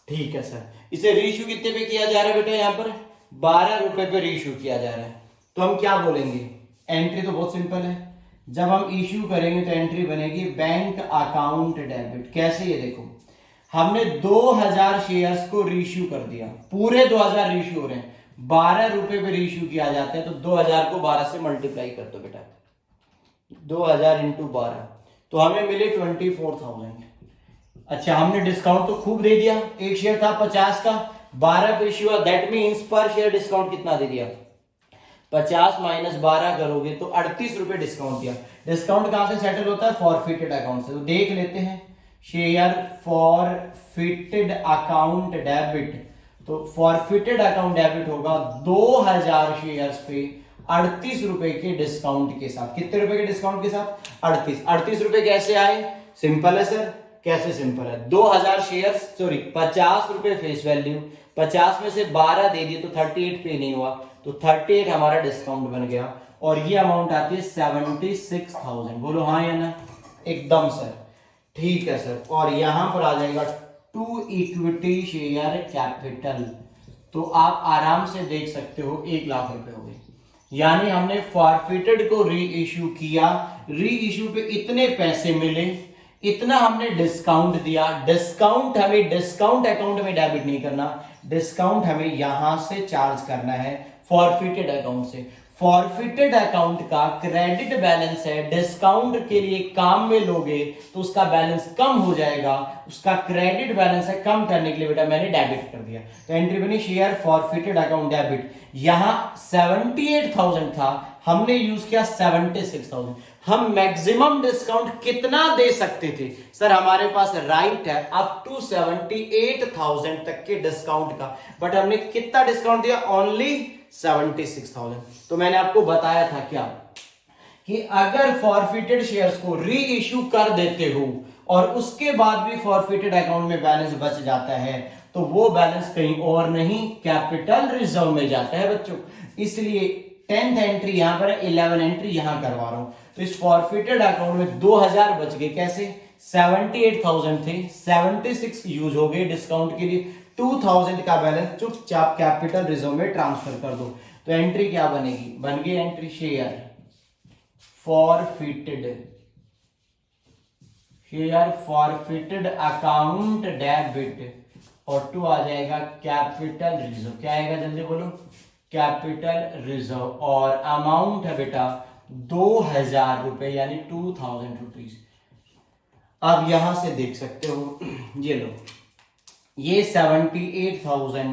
ठीक है सर, इसे रीइश्यू कितने पे किया जा रहा है बेटा? यहां पर 12 रुपए पे रीइश्यू किया जा रहा है। तो हम क्या बोलेंगे? एंट्री तो बहुत सिंपल है, जब हम इश्यू करेंगे तो एंट्री बनेगी बैंक अकाउंट डेबिट। कैसे? ये देखो, हमने 2000 शेयर्स को रीइश्यू कर दिया, पूरे 2000 रीइश्यू हो रहे हैं, 12 रुपए पे रीइश्यू किया जाता है। तो 2000 को 12 से मल्टीप्लाई कर दो बेटा, 2000 इंटू 12, तो हमें मिले 24,000। अच्छा, हमने डिस्काउंट तो खूब दे दिया, एक शेयर था 50 का, 12 पे इश्यू हुआ, दैट मीन्स पर शेयर डिस्काउंट कितना दे दिया? 50 माइनस 12 करोगे तो 38 रुपए डिस्काउंट दिया। डिस्काउंट कहां से सेटल होता है? फॉरफिटेड अकाउंट से। तो देख लेते हैं, शेयर फॉरफिटेड अकाउंट डेबिट, तो फॉरफिटेड अकाउंट डेबिट होगा 2000 शेयर्स पे 38 रुपए के डिस्काउंट के साथ। कितने रुपए के डिस्काउंट के साथ? 38 रुपए कैसे आए? सिंपल है सर। कैसे सिंपल है? 2000 शेयर, सॉरी 50 रुपए फेस वैल्यू, 50 में से 12 दे दिए तो 38 पे नहीं हुआ, तो 38 हमारा डिस्काउंट बन गया और ये अमाउंट आती है 76,000। बोलो हाँ या ना? एकदम सर, ठीक है सर। और यहां पर आ जाएगा टू इक्विटी शेयर कैपिटल, तो आप आराम से देख सकते हो 1 लाख रुपए हो गए। यानी हमने फॉरफिटेड को री इश्यू किया, री इश्यू पे इतने पैसे मिले, इतना हमने डिस्काउंट दिया। डिस्काउंट हमें डिस्काउंट अकाउंट में डेबिट नहीं करना, डिस्काउंट हमें यहां से चार्ज करना है फॉरफिटेड अकाउंट से। फॉरफिटेड अकाउंट का क्रेडिट बैलेंस है, डिस्काउंट के लिए काम में लोगे तो उसका बैलेंस कम हो जाएगा, उसका क्रेडिट बैलेंस है कम करने के लिए बेटा मैंने डेबिट कर दिया। तो एंट्री बनी शेयर फॉरफिटेड अकाउंट डेबिट। यहां 78,000 था, हमने यूज किया 76,000। हम मैक्सिमम डिस्काउंट कितना दे सकते थे? सर हमारे पास राइट है अप टू 78,000 तक के डिस्काउंट का, बट हमने कितना डिस्काउंट दिया? ओनली 76,000। तो मैंने आपको बताया था क्या कि अगर फॉरफिटेड शेयर्स को री इश्यू कर देते हो और उसके बाद भी फॉरफिटेड अकाउंट में बैलेंस बच जाता है तो वो बैलेंस कहीं और नहीं, कैपिटल रिजर्व में जाता है बच्चों। इसलिए 10th एंट्री यहां पर, 11 एंट्री यहां करवा रहा हूं। तो इस फॉरफिटेड अकाउंट में 2000 बच गए। कैसे? 78,000 थे, 76 यूज हो गए डिस्काउंट के लिए, 2000 का बैलेंस चुपचाप कैपिटल रिजर्व में ट्रांसफर कर दो। तो एंट्री क्या बनेगी? बन गई entry share forfeited, share forfeited account debit, और 2 आ जाएगा कैपिटल रिजर्व। क्या आएगा जल्दी बोलो? Capital reserve. और अमाउंट है बेटा 2000 रुपए, यानी 2000 रुपीज। अब यहां से देख सकते हो, ये लो, ये 78,000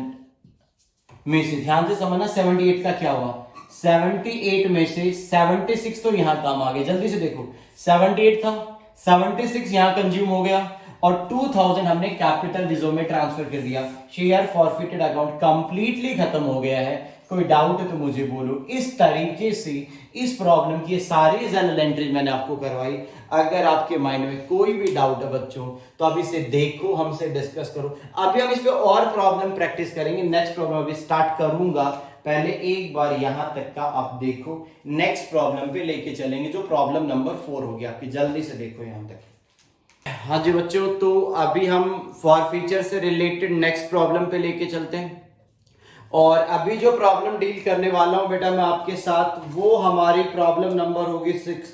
में से, ध्यान से समझना 78 का क्या हुआ, 78 में से 76 तो यहां काम आ गए। जल्दी से देखो, 78 था, 76 यहां कंज्यूम हो गया और 2000 हमने कैपिटल रिजर्व में ट्रांसफर कर दिया। शेयर फॉरफिटेड अकाउंट कंप्लीटली खत्म हो गया है। कोई डाउट है तो मुझे बोलो। इस तरीके से इस प्रॉब्लम की सारी जनरल एंट्री मैंने आपको करवाई। अगर आपके माइंड में कोई भी डाउट है बच्चों तो अब इसे देखो, हमसे डिस्कस करो। अभी हम इस पे और प्रॉब्लम प्रैक्टिस करेंगे। नेक्स्ट प्रॉब्लम अभी स्टार्ट करूंगा, पहले एक बार यहां तक का आप देखो, नेक्स्ट प्रॉब्लम पे लेके चलेंगे जो प्रॉब्लम नंबर 4 हो गया आपकी। जल्दी से देखो यहां तक। हाँ जी बच्चों, तो अभी हम फॉरफीचर से रिलेटेड नेक्स्ट प्रॉब्लम पे लेके चलते हैं। और अभी जो प्रॉब्लम डील करने वाला हूं बेटा मैं आपके साथ, वो हमारी प्रॉब्लम नंबर होगी 6।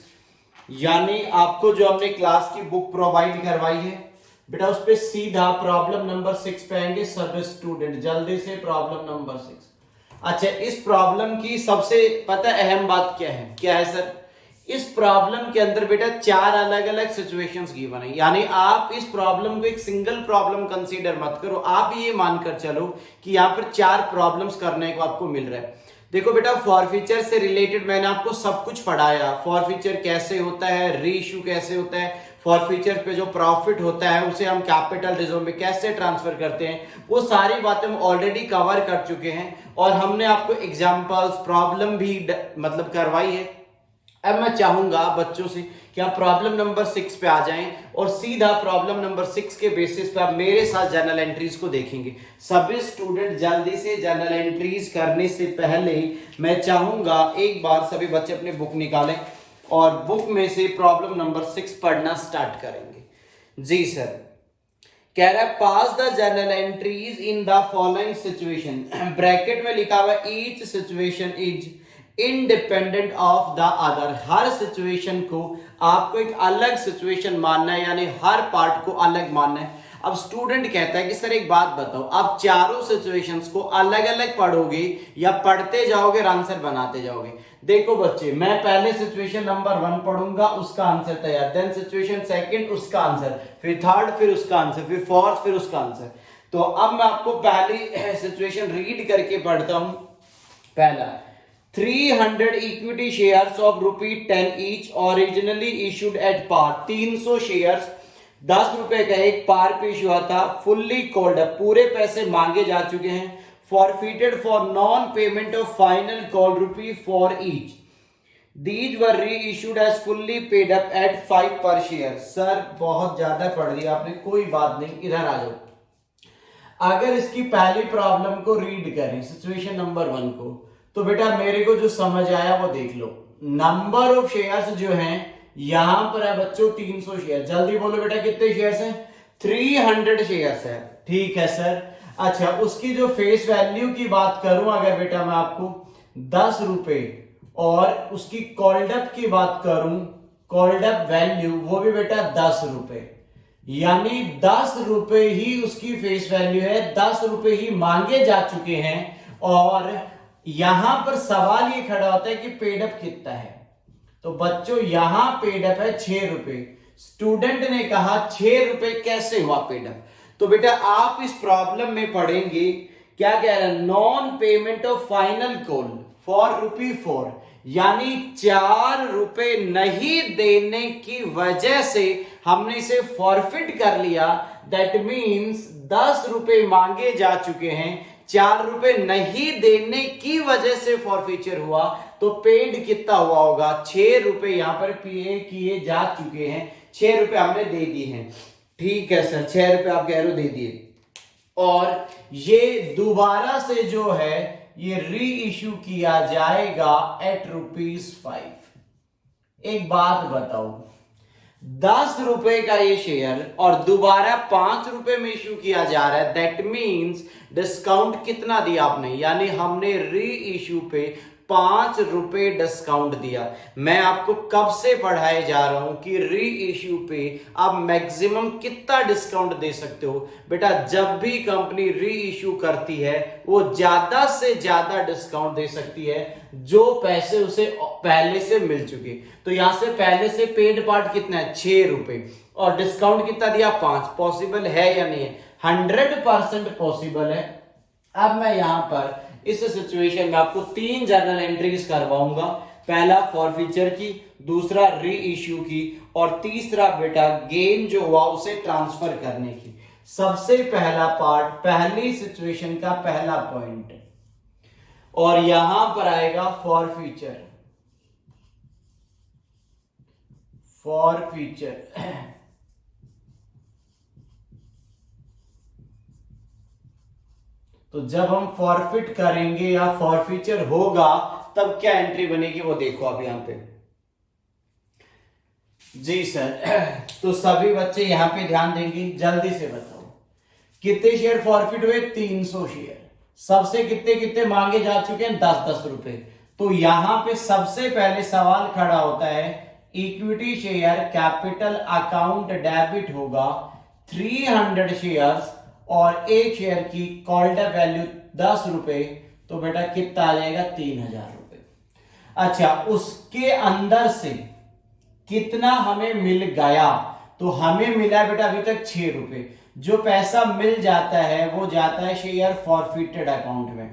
यानी आपको जो हमने क्लास की बुक प्रोवाइड करवाई है बेटा, उस पे सीधा प्रॉब्लम नंबर 6 पे आएंगे सब स्टूडेंट। जल्दी से प्रॉब्लम नंबर 6। अच्छा, इस प्रॉब्लम की सबसे पता अहम बात क्या है? क्या है सर? इस प्रॉब्लम के अंदर बेटा 4 अलग अलग सिचुएशंस गिवन है। यानी आप इस प्रॉब्लम को एक सिंगल प्रॉब्लम कंसीडर मत करो, आप ये मानकर चलो कि यहाँ पर 4 प्रॉब्लम्स करने को आपको मिल रहा है। देखो बेटा, फॉरफीचर से रिलेटेड मैंने आपको सब कुछ पढ़ाया। फॉरफीचर कैसे होता है, री इश्यू कैसे होता है, फॉरफीचर पे जो प्रॉफिट होता है उसे हम कैपिटल रिजर्व में कैसे ट्रांसफर करते हैं, वो सारी बातें हम ऑलरेडी कवर कर चुके हैं और हमने आपको एग्जांपल्स प्रॉब्लम भी मतलब करवाई है। अब मैं चाहूंगा बच्चों से कि आप प्रॉब्लम नंबर 6 पे आ जाएं और सीधा प्रॉब्लम नंबर 6 के बेसिस पे आप मेरे साथ जर्नल एंट्रीज को देखेंगे। सभी स्टूडेंट जल्दी से जर्नल एंट्रीज करने से पहले मैं चाहूंगा एक बार सभी बच्चे अपने बुक निकालें और बुक में से प्रॉब्लम नंबर 6 पढ़ना स्टार्ट करेंगे। जी सर, कह रहा है pass the journal entries in the following situation, bracket में लिखा हुआ each situation is independent of the other. हर सिचुएशन को आपको एक अलग सिचुएशन मानना है, यानी हर पार्ट को अलग मानना है। अब स्टूडेंट कहता है कि सर एक बात बताओ, आप चारों सिचुएशंस को अलग अलग पढ़ोगे या पढ़ते जाओगे और आंसर बनाते जाओगे? देखो बच्चे, मैं पहले सिचुएशन नंबर 1 पढ़ूंगा, उसका आंसर तैयार, देन सिचुएशन सेकंड, उसका आंसर, फिर थर्ड, फिर उसका आंसर, फिर फोर्थ, फिर उसका आंसर। तो अब मैं आपको पहली सिचुएशन रीड करके पढ़ता हूं। पहला, 300 equity shares of ₹10 each originally issued at par. 300 shares 10 रुपए का एक पार पे इशू हुआ था, फुल्ली कॉल्ड अप, पूरे पैसे मांगे जा चुके हैं, forfeited for non payment of final call ₹4 each, these were reissued as fully paid up at 5 per share. Sir बहुत ज्यादा पढ़ दिया आपने, कोई बात नहीं, इधर आ जाओ। अगर इसकी पहली प्रॉब्लम को रीड करें सिचुएशन नंबर 1 को, तो बेटा मेरे को जो समझ आया वो देख लो। नंबर ऑफ शेयर्स जो हैं यहां पर है बच्चों 300 शेयर। जल्दी बोलो बेटा कितने शेयर्स हैं? 300 शेयर्स है। ठीक है सर। अच्छा, उसकी जो फेस वैल्यू की बात करूं अगर बेटा मैं आपको 10 रुपए, और उसकी कॉल्ड अप की बात करूं, कॉल्ड अप वैल्यू वो भी बेटा 10 रुपए, यानी 10 रुपए ही उसकी फेस वैल्यू है, 10 रुपए ही मांगे जा चुके हैं। और यहां पर सवाल ये खड़ा होता है कि पेड अप कितना है। तो बच्चों यहां पेड अप है 6 रुपए। स्टूडेंट ने कहा 6 रुपए कैसे हुआ पेड अप? तो बेटा आप इस प्रॉब्लम में पढ़ेंगे क्या कह रहा है, non payment of final call for ₹4, यानी 4 रुपए नहीं देने की वजह से हमने इसे फॉरफिट कर लिया। दैट मीन्स 10 रुपए मांगे जा चुके हैं, 4 रुपए नहीं देने की वजह से फॉरफीचर हुआ, तो पेड कितना हुआ होगा? 6 रुपए यहां पर पे किए जा चुके हैं, 6 रुपए हमने दे दिए हैं। ठीक है सर, 6 रुपए आप कह रहे हो दे दिए, और ये दोबारा से जो है ये री इश्यू किया जाएगा एट ₹5। एक बात बताओ, 10 रुपए का ये शेयर और दोबारा 5 रुपए में इश्यू किया जा रहा है, दैट मीन्स डिस्काउंट कितना दिया आपने, यानी हमने री इश्यू पे 5 रुपए डिस्काउंट दिया। मैं आपको कब से पढ़ाए जा रहा हूं कि री इश्यू पे आप मैक्सिमम कितना डिस्काउंट दे सकते हो। बेटा जब भी कंपनी री इश्यू करती है वो ज्यादा से ज्यादा डिस्काउंट दे सकती है जो पैसे उसे पहले से मिल चुके। तो यहां से पहले से पेड पार्ट कितना है? 6 रुपए, और डिस्काउंट कितना दिया? 5। पॉसिबल है या नहीं है? 100% पॉसिबल है। अब मैं यहां पर इस सिचुएशन में आपको 3 जर्नल एंट्रीज करवाऊंगा। पहला फॉरफीचर की, दूसरा री इश्यू की, और तीसरा बेटा गेन जो हुआ उसे ट्रांसफर करने की। सबसे पहला पार्ट, पहली सिचुएशन का पहला पॉइंट, और यहां पर आएगा फॉरफीचर। फॉरफीचर तो जब हम फॉरफिट करेंगे या फॉरफीचर होगा तब क्या एंट्री बनेगी वो देखो आप यहां पे। जी सर, तो सभी बच्चे यहां पे ध्यान देंगे, जल्दी से बताओ कितने शेयर फॉरफिट हुए? 300 शेयर। सबसे कितने कितने मांगे जा चुके हैं? 10-10 रुपए। तो यहां पे सबसे पहले सवाल खड़ा होता है, equity share capital account debit होगा 300 शेयर्स, और एक शेयर की कॉल्ड अप वैल्यू 10 रुपए, तो बेटा कितना आ जाएगा? 3000 रुपए। अच्छा, उसके अंदर से कितना हमें मिल गया? तो हमें मिला बेटा अभी तक 6 रुपए। जो पैसा मिल जाता है वो जाता है शेयर फॉरफिटेड अकाउंट में।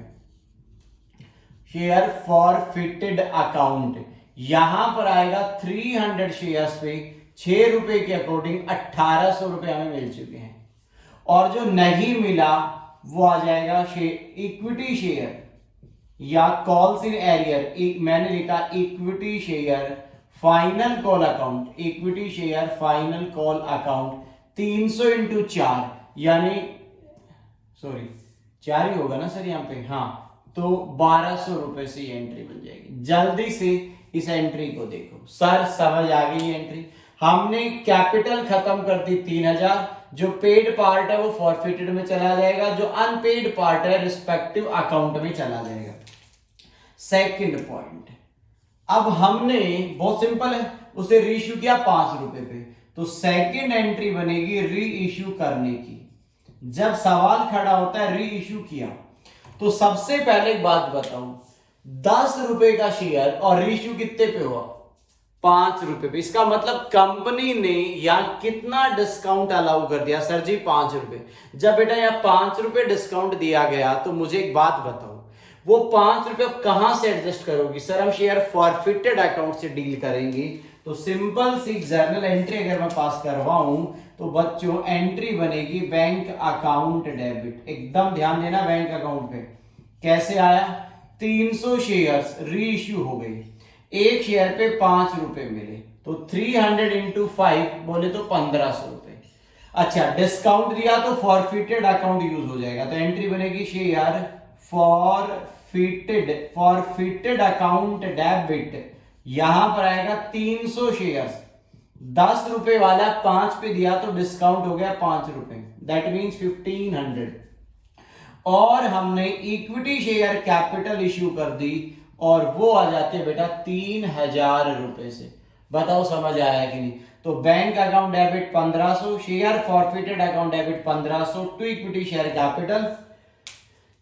शेयर फॉरफिटेड अकाउंट यहां पर आएगा 300 शेयर्स पे ₹6 के अकॉर्डिंग 1800 रुपए हमें मिल चुके हैं। और जो नहीं मिला वो आ जाएगा इक्विटी शेयर या कॉल्स इन एरियर, मैंने लिखा equity share final call account, equity share final call account 300 into 4 यानी सॉरी 4 ही होगा ना सर यहाँ पे, हाँ, तो 1200 रुपए से ये एंट्री बन जाएगी। जल्दी से इस एंट्री को देखो सर, समझ आ गई एंट्री। हमने कैपिटल खत्म कर दी 3000, जो पेड पार्ट है वो फॉरफिटेड में चला जाएगा, जो अनपेड पार्ट है रिस्पेक्टिव अकाउंट में चला जाएगा। सेकंड पॉइंट, अब हमने बहुत सिंपल है उसे रीइश्यू किया 5 रुपए पे, तो सेकंड एंट्री बनेगी री इश्यू करने की। जब सवाल खड़ा होता है री इश्यू किया, तो सबसे पहले एक बात बताऊं, 10 रुपए का शेयर और री इश्यू कितने पे हुआ, 5 रुपए पे। इसका मतलब कंपनी ने यहाँ कितना डिस्काउंट अलाउ कर दिया सर जी, 5 रुपए। जब बेटा यहाँ 5 रुपए डिस्काउंट दिया गया तो मुझे एक बात बताओ, वो 5 रुपए कहां से एडजस्ट करोगी सर? हम शेयर फॉरफिटेड अकाउंट से डील करेंगे, तो सिंपल सी जर्नल एंट्री अगर मैं पास करवाऊं तो बच्चों एंट्री बनेगी बैंक अकाउंट डेबिट। एकदम ध्यान देना बैंक अकाउंट पे। कैसे आया, 300 शेयर्स री इश्यू हो गई, एक शेयर पे 5 रुपए मिले, तो 300 इंटू 5 बोले तो 1500 रुपए। अच्छा, डिस्काउंट दिया तो फॉरफिटेड अकाउंट यूज हो जाएगा, तो एंट्री बनेगी शेयर फॉरफिटेड अकाउंट डेबिट। यहां पर आएगा 300 शेयर्स, 10 रुपए वाला 5 पे दिया तो डिस्काउंट हो गया 5 रुपए, दैट मींस 1500। और हमने इक्विटी शेयर कैपिटल इश्यू कर दी और वो आ जाते हैं बेटा 3000 रुपए से। बताओ समझ आया कि नहीं? तो bank account debit 1500, share forfeited account debit 1500 to equity share capital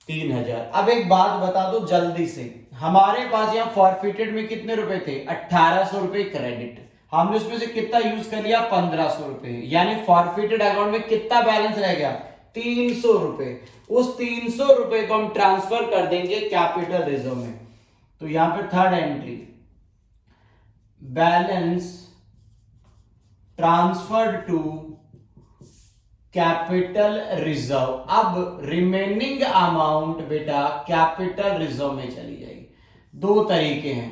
3000। अब एक बात बता दो जल्दी से, हमारे पास यहाँ फॉरफिटेड में कितने रुपए थे, 1800 रुपए क्रेडिट, हमने उसमें से कितना यूज कर लिया, 1500 रुपए, यानी फॉरफिटेड अकाउंट में कितना बैलेंस रह गया, 300 रुपए। उस 300 रुपए को हम ट्रांसफर कर देंगे कैपिटल रिजर्व में। तो यहां पे third entry, balance transferred to capital reserve. अब रिमेनिंग अमाउंट बेटा कैपिटल रिजर्व में चली जाएगी। दो तरीके हैं,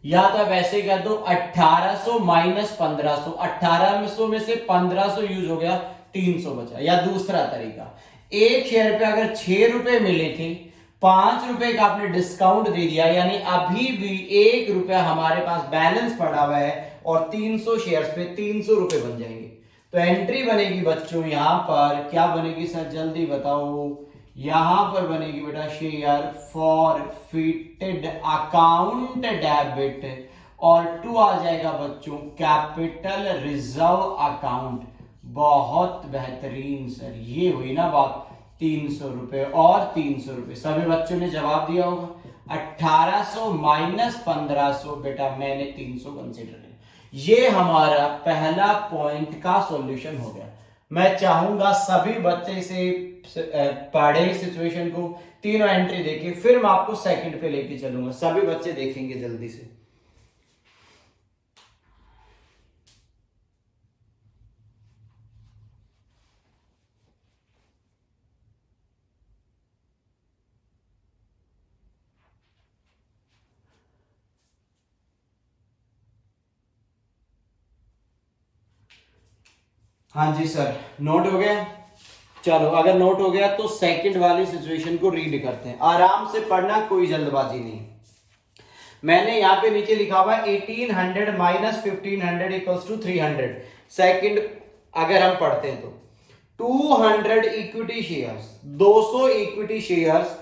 या तो आप ऐसे कर दो 1800 माइनस 1500, 1800 में से 1500 यूज हो गया, 300 बचा। या दूसरा तरीका, एक शेयर पे अगर 6 रुपए मिले थे, 5 रुपए का आपने डिस्काउंट दे दिया, यानी अभी भी 1 रुपया हमारे पास बैलेंस पड़ा हुआ है और 300 शेयर्स पे 300 रुपए बन जाएंगे। तो एंट्री बनेगी बच्चों यहां पर, क्या बनेगी सर जल्दी बताओ, यहां पर बनेगी बेटा शेयर फॉरफिटेड अकाउंट डेबिट और टू आ जाएगा बच्चों कैपिटल रिजर्व अकाउंट। बहुत बेहतरीन सर, ये हुई ना बात, 300 रुपए और 300 रुपए। सभी बच्चों ने जवाब दिया होगा, 1800 माइनस 1500, बेटा मैंने 300 कंसिडर किया। ये हमारा पहला पॉइंट का सॉल्यूशन हो गया। मैं चाहूंगा सभी बच्चे से पढ़े सिचुएशन को, तीनों एंट्री देखे, फिर मैं आपको सेकंड पे लेके चलूंगा। सभी बच्चे देखेंगे जल्दी से। हाँ जी सर, नोट हो गया? चलो, अगर नोट हो गया तो सेकंड वाली सिचुएशन को रीड करते हैं। आराम से पढ़ना, कोई जल्दबाजी नहीं। मैंने यहां पे नीचे लिखा हुआ 1800 माइनस 1500 इक्वल्स टू 300। सेकंड अगर हम पढ़ते हैं तो 200 equity shares, 200 equity shares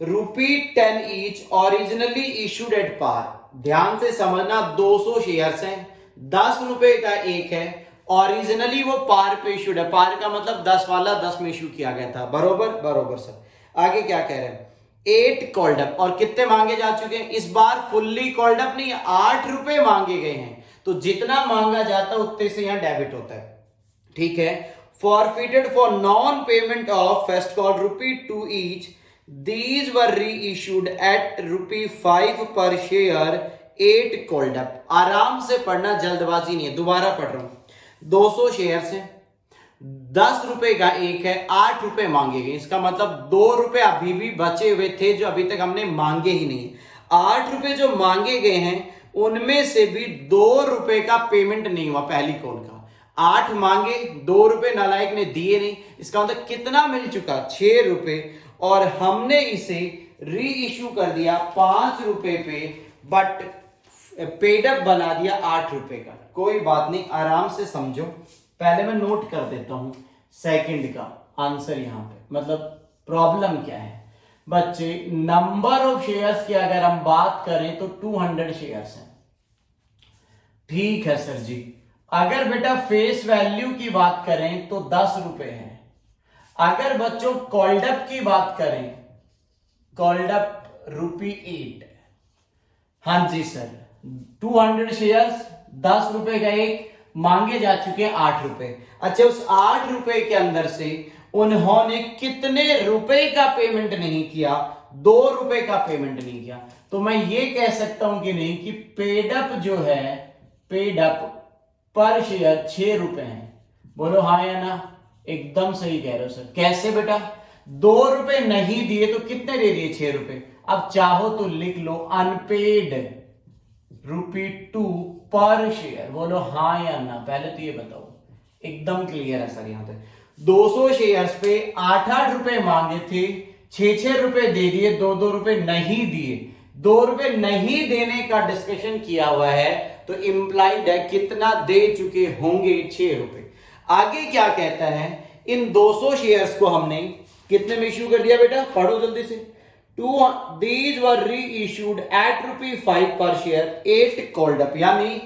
₹10 each originally issued at par. ध्यान से समझना, 200 शेयर्स हैं, 10 रुपए का एक है, ओरिजिनली वो पार पे इशूड है। पार का मतलब 10 वाला 10 में इशू किया गया था। बरोबर बरोबर सर। आगे क्या कह रहे हैं, 8 कॉल्ड अप, और कितने मांगे जा चुके हैं इस बार, फुल्ली कॉल्ड अप नहीं, 8 रुपए मांगे गए हैं। तो जितना मांगा जाता है उतने से यहां डेबिट होता है, ठीक है। Forfeited for non payment of first call ₹2 each, these were री issued at ₹5 per share, 8 called up. आराम से पढ़ना, जल्दबाजी नहीं है। दोबारा पढ़ रहा हूं, 200 शेयर्स हैं, 10 रुपए का एक है, 8 रुपए मांगे गए। इसका मतलब 2 रुपए अभी भी बचे हुए थे जो अभी तक हमने मांगे ही नहीं। 8 रुपए जो मांगे गए हैं उनमें से भी 2 रुपए का पेमेंट नहीं हुआ पहली कॉल का। 8 मांगे, 2 रुपए नालायक ने दिए नहीं। इसका मतलब कितना मिल चुका? 6 रुपए। और हमने इसे री इश्यू कर दिया 5 रुपए पे, बट पेड अप बना दिया 8 रुपए का। कोई बात नहीं, आराम से समझो। पहले मैं नोट कर देता हूं सेकंड का आंसर यहां पे, मतलब प्रॉब्लम क्या है। बच्चे, नंबर ऑफ शेयर्स की अगर हम बात करें तो 200 शेयर्स हैं। ठीक है सर जी। अगर बेटा फेस वैल्यू की बात करें तो 10 रुपए है। अगर बच्चों कॉल्डअप की बात करें, कॉल्डअप ₹8। हाँ जी सर, 200 शेयर्स, 10 रुपए का एक, मांगे जा चुके हैं 8 रुपए। अच्छा, उस 8 रुपए के अंदर से उन्होंने कितने रुपए का पेमेंट नहीं किया? 2 रुपए का पेमेंट नहीं किया। तो मैं ये कह सकता हूं कि नहीं कि पेड अप जो है, पेड अप पर शेयर 6 रुपए है। बोलो हाँ या ना? एकदम सही कह रहे हो सर। कैसे बेटा? 2 रुपए नहीं दिए तो कितने दे दिए? 6 रुपए। अब चाहो तो लिख लो अनपेड ₹2 पर शेयर। बोलो हाँ या ना? पहले तो ये बताओ। एकदम क्लियर है सर। यहां पे 200 शेयर्स पे 8-8 रुपए मांगे थे, 6-6 रुपए दे दिए, 2-2 रुपए नहीं दिए। 2 रुपए नहीं देने का डिस्कशन किया हुआ है तो इंप्लाइड है कितना दे चुके होंगे? 6 रुपए। आगे क्या कहता है? इन 200 शेयर्स को हमने कितने में इश्यू कर दिया बेटा? पढ़ो जल्दी से। These were reissued at ₹5 per share, 8 called up। यानी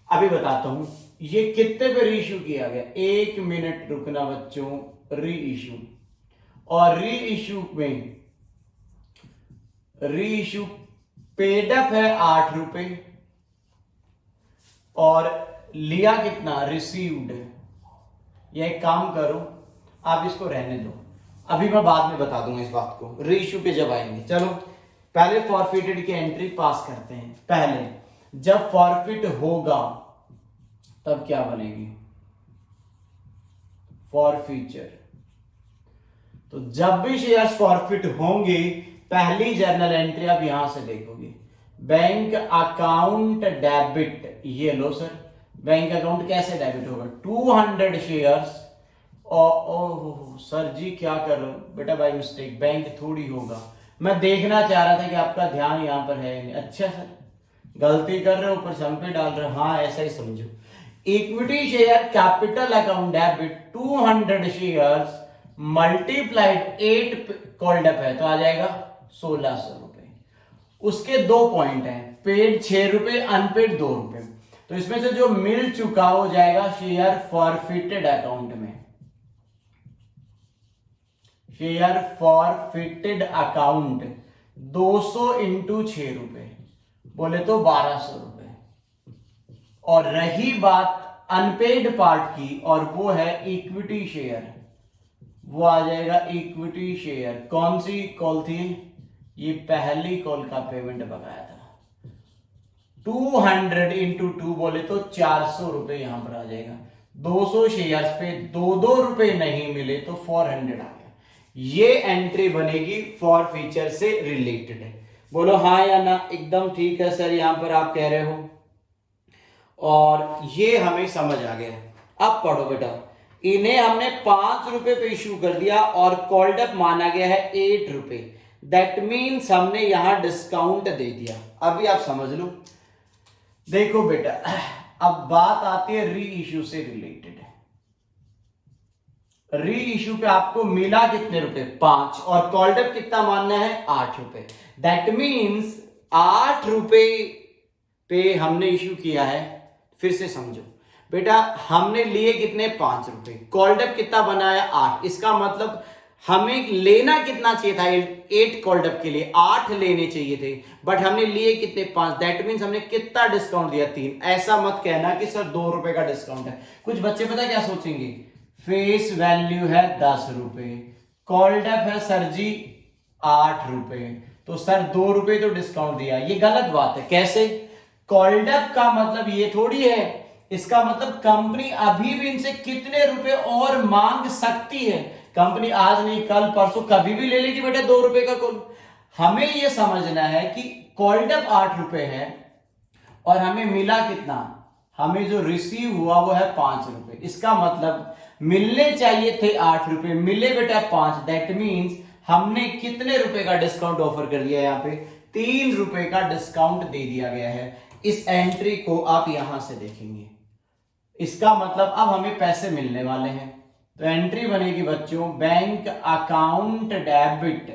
अभी बताता हूं ये कितने पे रीइश्यू किया गया। 1 मिनट रुकना बच्चों। रीइश्यू, और रीइश्यू में रीइश्यू पेड अप है 8 रुपए और लिया कितना? रिसीव्ड। ये एक काम करो, आप इसको रहने दो, अभी मैं बाद में बता दूंगा इस बात को, रीइश्यू पे जब आएंगे। चलो पहले फॉरफिटेड की एंट्री पास करते हैं। पहले जब फॉरफिट होगा तब क्या बनेगी? फॉरफीचर। तो जब भी शेयर्स फॉरफिट होंगे पहली जर्नल एंट्री आप यहां से देखोगे, बैंक अकाउंट डेबिट। ये लो सर, बैंक अकाउंट कैसे डेबिट होगा? 200 शेयर्स। ओह सर जी क्या कर रहे हो बेटा? By mistake. बैंक थोड़ी होगा, मैं देखना चाह रहा था कि आपका ध्यान यहां पर है नहीं। अच्छा सर, गलती कर रहे हो, ऊपर सम पे डाल रहे हो। हाँ ऐसा ही समझो। Equity share capital account debit 200 shares multiplied 8 called up है तो आ जाएगा 1600 रुपए। उसके 2 पॉइंट हैं, पेड 6 रुपए, अनपेड 2 रुपए। तो इसमें से जो मिल चुका हो जाएगा शेयर फॉरफिटेड अकाउंट में। शेयर फॉरफिटेड अकाउंट 200 इंटू 6 रुपए, बोले तो 1200 रुपए। और रही बात अनपेड पार्ट की, और वो है इक्विटी शेयर, वो आ जाएगा इक्विटी शेयर। कौन सी कॉल थी? ये पहली कॉल का पेमेंट बकाया था। 200 इंटू 2 बोले तो 400 रुपए यहां पर आ जाएगा। 200 शेयर्स पे 2-2 रुपए नहीं मिले तो 400 आ गया। ये एंट्री बनेगी फॉर फीचर से रिलेटेड है। बोलो हाँ या ना? एकदम ठीक है सर, यहां पर आप कह रहे हो। और ये हमें समझ आ गया। अब पढ़ो बेटा, इन्हें हमने 5 रुपए पे इश्यू कर दिया और कॉल्ड अप माना गया है 8 रुपए। दैट मीन्स हमने यहां डिस्काउंट दे दिया। अभी आप समझ लो। देखो बेटा, अब बात आती है री इश्यू से रिलेटेड। री इश्यू पे आपको मिला कितने रुपए? 5, और कॉल्ड अप कितना मानना है? 8 रुपए। दैट मीन्स 8 रुपए पे हमने इश्यू किया है। फिर से समझो बेटा, हमने लिए कितने? 5 रुपए। कॉल्ड अप कितना बनाया? 8। इसका मतलब हमें लेना कितना चाहिए था? 8 कॉल्ड अप के लिए 8 लेने चाहिए थे, बट हमने लिए कितने? 5। दैट मीन्स हमने कितना डिस्काउंट दिया? 3। ऐसा मत कहना कि सर 2 रुपए का डिस्काउंट है। कुछ बच्चे पता क्या सोचेंगे, फेस वैल्यू है 10 रुपए, कॉल्ड अप है सर जी 8 रुपए, तो सर 2 रुपए तो डिस्काउंट दिया। ये गलत बात है। कैसे? कॉल्ड अप का मतलब ये थोड़ी है इसका मतलब कंपनी अभी भी इनसे कितने रुपए और मांग सकती है। कंपनी आज नहीं कल परसों कभी भी ले लेगी बेटा 2 रुपए का कॉल। हमें यह समझना है कि कॉल्ड अप 8 रुपए है और हमें मिला कितना, हमें जो रिसीव हुआ वो है 5 रुपए। इसका मतलब मिलने चाहिए थे 8 रुपए, मिले बेटा 5। दैट मीन्स हमने कितने रुपए का डिस्काउंट ऑफर कर दिया, यहाँ पे 3 रुपए का डिस्काउंट दे दिया गया है। इस एंट्री को आप यहां से देखेंगे, इसका मतलब अब हमें पैसे मिलने वाले हैं। तो एंट्री बनेगी बच्चों, बैंक अकाउंट डेबिट,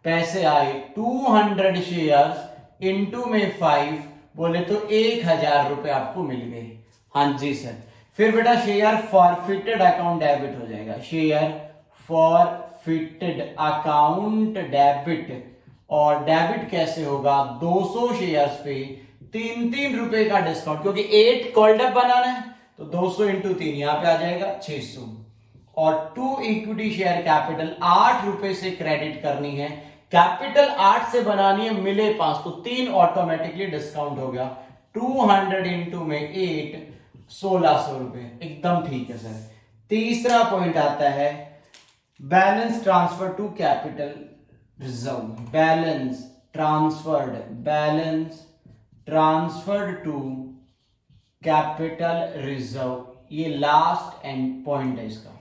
पैसे आए 200 शेयर्स इंटू में 5, बोले तो 1000 रुपए आपको मिल गए। हाँ जी सर। फिर बेटा शेयर फॉरफिटेड अकाउंट डेबिट हो जाएगा, शेयर फॉरफिटेड अकाउंट डेबिट। और डेबिट कैसे होगा, 200 शेयर्स पे 3 रुपए का डिस्काउंट, क्योंकि 8 कॉल्ड अप बनाना है तो 200 इंटू 3 यहां पे आ जाएगा 600। और 2 इक्विटी शेयर कैपिटल 8 रुपए से क्रेडिट करनी है, कैपिटल 8 से बनानी है, मिले 5 तो 3 ऑटोमेटिकली डिस्काउंट हो गया। 200 इंटू में 8 1600 रुपए, एकदम ठीक है सर। तीसरा पॉइंट आता है balance transfer to capital reserve, balance transferred to capital reserve, ये लास्ट एंड पॉइंट है इसका।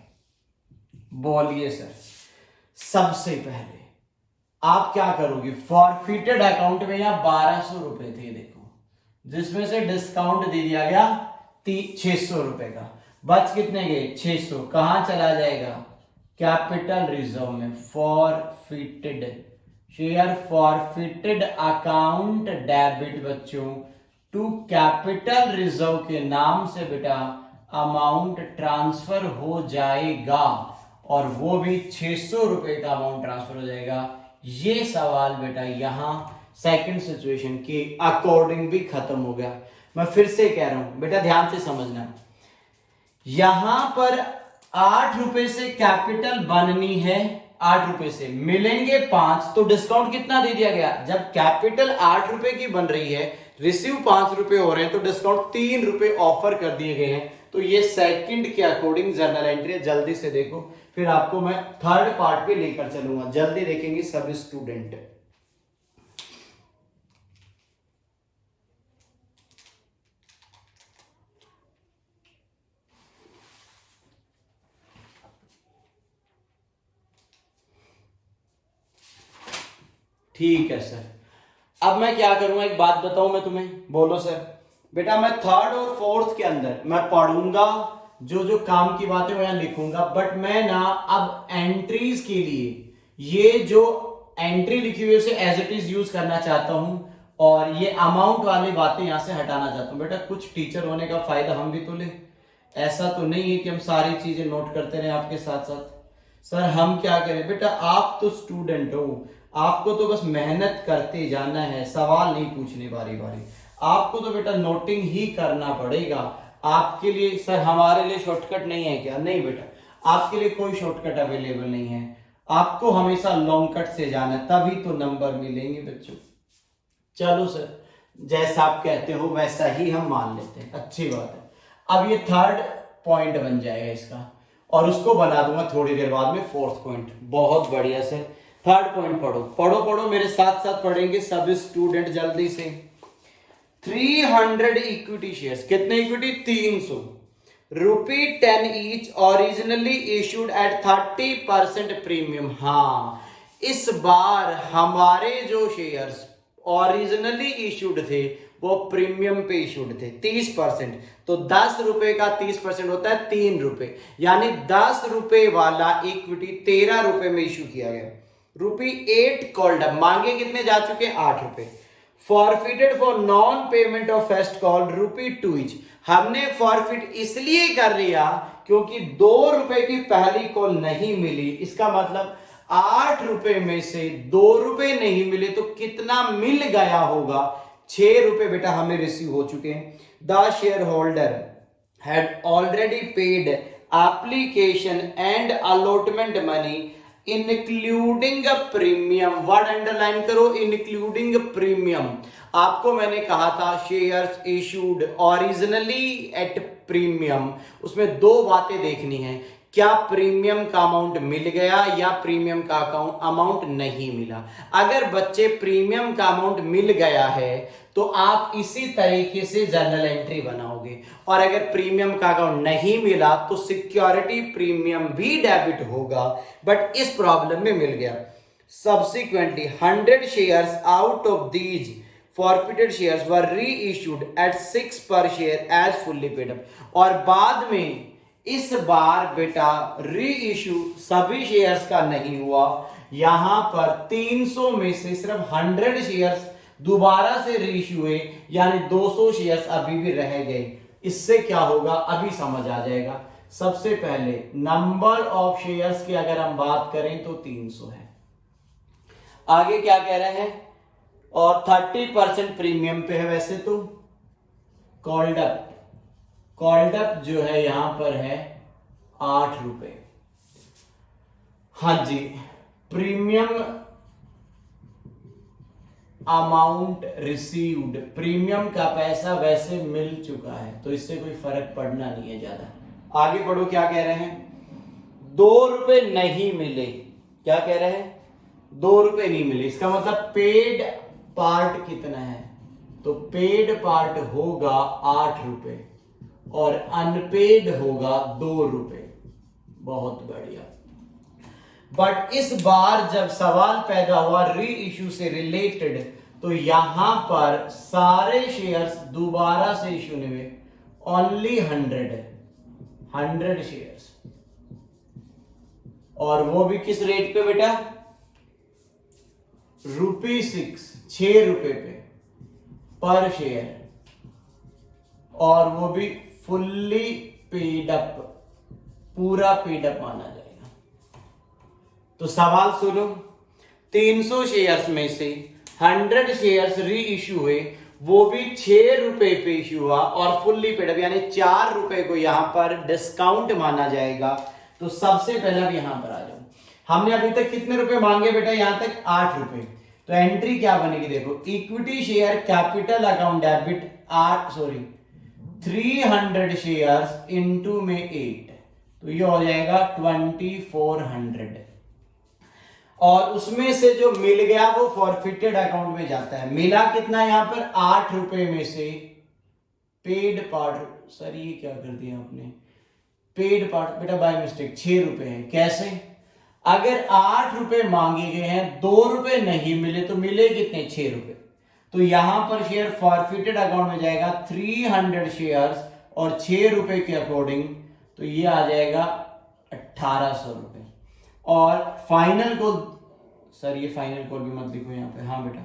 बोलिए सर, सबसे पहले आप क्या करोगे, फॉरफिटेड अकाउंट में यहां 1200 रुपए थे देखो, जिसमें से डिस्काउंट दे दिया गया 600 रुपए का, बच कितने गए 600, कहां चला जाएगा कैपिटल रिजर्व में। Forfeited share forfeited account debit बच्चों टू कैपिटल रिजर्व के नाम से बेटा अमाउंट ट्रांसफर हो जाएगा, और वो भी 600 रुपए का अमाउंट ट्रांसफर हो जाएगा। ये सवाल बेटा यहां सेकंड सिचुएशन के अकॉर्डिंग भी खत्म हो गया। मैं फिर से कह रहा हूं बेटा, ध्यान से समझना, यहां पर 8 रुपए से कैपिटल बननी है, 8 रुपए से मिलेंगे 5, तो डिस्काउंट कितना दे दिया गया, जब कैपिटल 8 रुपए की बन रही है, रिसीव 5 रुपए हो रहे हैं, तो डिस्काउंट 3 रुपए ऑफर कर दिए गए हैं। तो ये सेकंड के अकॉर्डिंग जर्नल एंट्री है। जल्दी से देखो, फिर आपको मैं थर्ड पार्ट पे लेकर चलूंगा, जल्दी देखेंगे सब स्टूडेंट। ठीक है सर, अब मैं क्या करूंगा, एक बात बताऊं मैं तुम्हें, बोलो सर। बेटा मैं थर्ड और फोर्थ के अंदर मैं पढ़ूंगा, जो जो काम की बातें मैं लिखूंगा, बट मैं ना अब एंट्रीज के लिए ये जो एंट्री लिखी हुई है उसे एज इट इज यूज करना चाहता हूं, और ये अमाउंट वाली बातें यहां से हटाना चाहता हूं। बेटा कुछ टीचर होने का फायदा हम भी तो ले, ऐसा तो नहीं है कि हम सारी चीजें नोट करते रहे आपके साथ साथ। सर हम क्या करें, बेटा आप तो स्टूडेंट हो, आपको तो बस मेहनत करते जाना है, सवाल नहीं पूछने बारी बारी, आपको तो बेटा नोटिंग ही करना पड़ेगा। आपके लिए सर हमारे लिए शॉर्टकट नहीं है क्या, नहीं बेटा, आपके लिए कोई शॉर्टकट अवेलेबल नहीं है, आपको हमेशा लॉन्ग कट से जाना है, तभी तो नंबर मिलेंगे बच्चों। चलो सर, जैसा आप कहते हो वैसा ही हम मान लेते हैं, अच्छी बात है। अब ये थर्ड पॉइंट बन जाएगा इसका, और उसको बना दूंगा थोड़ी देर बाद में फोर्थ पॉइंट। बहुत बढ़िया सर, थर्ड पॉइंट पढ़ो पढ़ो पढ़ो, मेरे साथ साथ पढ़ेंगे सब स्टूडेंट जल्दी से। 300 इक्विटी शेयर्स, कितने equity 300, ₹10 each, originally issued eight 30% premium. हाँ, इस बार हमारे जो शेयर्स ओरिजिनली इशूड थे वो प्रीमियम पे इशूड थे 30%, तो 10 रुपए का 30% होता है 3 रुपए, यानी 10 रुपए वाला इक्विटी 13 रुपए में इशू किया गया। ₹8 कॉल्ड अप, मांगे कितने जा चुके 8 रुपए। Forfeited for non payment of first call ₹2 each, हमने फॉरफिट इसलिए कर लिया क्योंकि 2 रुपए की पहली कॉल नहीं मिली, इसका मतलब 8 रुपए में से 2 रुपए नहीं मिले तो कितना मिल गया होगा, 6 रुपए बेटा हमें रिसीव हो चुके हैं। The share holder had already paid application and allotment money including premium, word underline करो, इंक्लूडिंग प्रीमियम। आपको मैंने कहा था shares issued originally at premium, उसमें दो बातें देखनी है, क्या प्रीमियम का अमाउंट मिल गया या प्रीमियम का अमाउंट नहीं मिला। अगर बच्चे प्रीमियम का अमाउंट मिल गया है तो आप इसी तरीके से जर्नल एंट्री बनाओगे, और अगर प्रीमियम का अमाउंट नहीं मिला तो सिक्योरिटी प्रीमियम भी डेबिट होगा, बट इस प्रॉब्लम में मिल गया। Subsequently 100 shares out of these forfeited shares were reissued at 6 per share as fully paid up, और बाद में इस बार बेटा री इश्यू सभी शेयर्स का नहीं हुआ, यहां पर 300 में से सिर्फ 100 शेयर्स दोबारा से री इश्यू हुए, यानी 200 शेयर्स अभी भी रह गए। इससे क्या होगा अभी समझ आ जाएगा। सबसे पहले नंबर ऑफ शेयर्स की अगर हम बात करें तो 300 है। आगे क्या कह रहे हैं, और 30% प्रीमियम पे है वैसे तो। कॉल्ड अप जो है यहां पर है 8 रुपए। हाँ जी, प्रीमियम अमाउंट रिसीव्ड, प्रीमियम का पैसा वैसे मिल चुका है तो इससे कोई फर्क पड़ना नहीं है ज्यादा। आगे पढ़ो, क्या कह रहे हैं, 2 रुपए नहीं मिले। क्या कह रहे हैं, 2 रुपए नहीं मिले, इसका मतलब पेड पार्ट कितना है, तो पेड पार्ट होगा 8 रुपए और अनपेड होगा 2 रुपए। बहुत बढ़िया। बट इस बार जब सवाल पैदा हुआ री इश्यू से रिलेटेड, तो यहां पर सारे शेयर्स दोबारा से इश्यू नहीं हुए, ओनली 100 शेयर्स, और वो भी किस रेट पे बेटा, ₹6, 6 रुपए पे पर शेयर, और वो भी फुल्ली पेड अप, पूरा पेड अप माना जाएगा। तो सवाल सुनो, 300 शेयर्स में से 100 शेयर्स री इश्यू हुए, वो भी 6 रुपए पे इश्यू हुआ और फुल्ली पेड अप, यानी 4 रुपए को यहां पर डिस्काउंट माना जाएगा। तो सबसे पहले भी यहां पर आ जाओ, हमने अभी तक कितने रुपए मांगे बेटा, यहां तक 8 रुपए। तो एंट्री क्या बनेगी, देखो, equity share capital account debit 300 shares into में 8, तो ये हो जाएगा 2400, और उसमें से जो मिल गया वो फॉरफिटेड अकाउंट में जाता है। मिला कितना यहां पर, 8 रुपए में से पेड पार्ट, सर ये क्या कर दिया आपने, पेड पार्ट बेटा बाय मिस्टेक 6 रुपए है। कैसे, अगर 8 रुपए मांगे गए हैं, 2 रुपए नहीं मिले, तो मिले कितने, 6 रुपए। तो यहां पर शेयर फॉरफिटेड अकाउंट में जाएगा 300 शेयर्स और 6 रुपए के अकॉर्डिंग, तो ये आ जाएगा 1800 रुपए। और फाइनल कॉल, सर ये फाइनल कॉल भी मत लिखो यहाँ पे, हाँ बेटा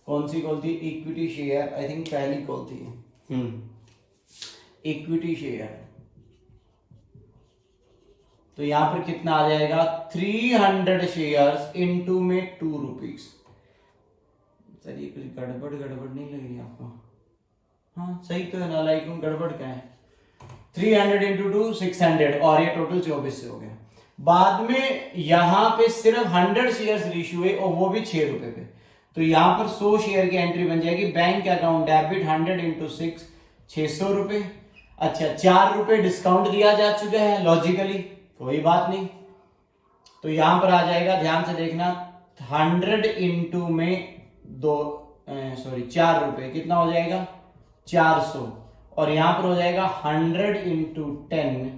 कौन सी कॉल थी, इक्विटी शेयर, आई थिंक पहली कॉल थी इक्विटी शेयर। तो यहां पर कितना आ जाएगा, 300 शेयर्स इनटू में 2 रुपीज। सर ये कुछ गड़बड़ नहीं लग रही आपको, हाँ सही तो है ना, लाइक गड़बड़ क्या है, 300 इंटू 2 600, और ये टोटल 24 से हो गया। बाद में यहां पे सिर्फ 100 शेयर्स इश्यू हुए और वो भी 6 रुपए पे, तो यहां पर 100 शेयर की एंट्री बन जाएगी, बैंक अकाउंट डेबिट 100 इंटू 6 600 रुपए। अच्छा, 4 रुपए डिस्काउंट दिया जा चुका है लॉजिकली, कोई बात नहीं, तो यहां पर आ जाएगा, ध्यान से देखना, 100 इंटू में 4 रुपए कितना हो जाएगा, 400, और यहां पर हो जाएगा 100 इंटू 10,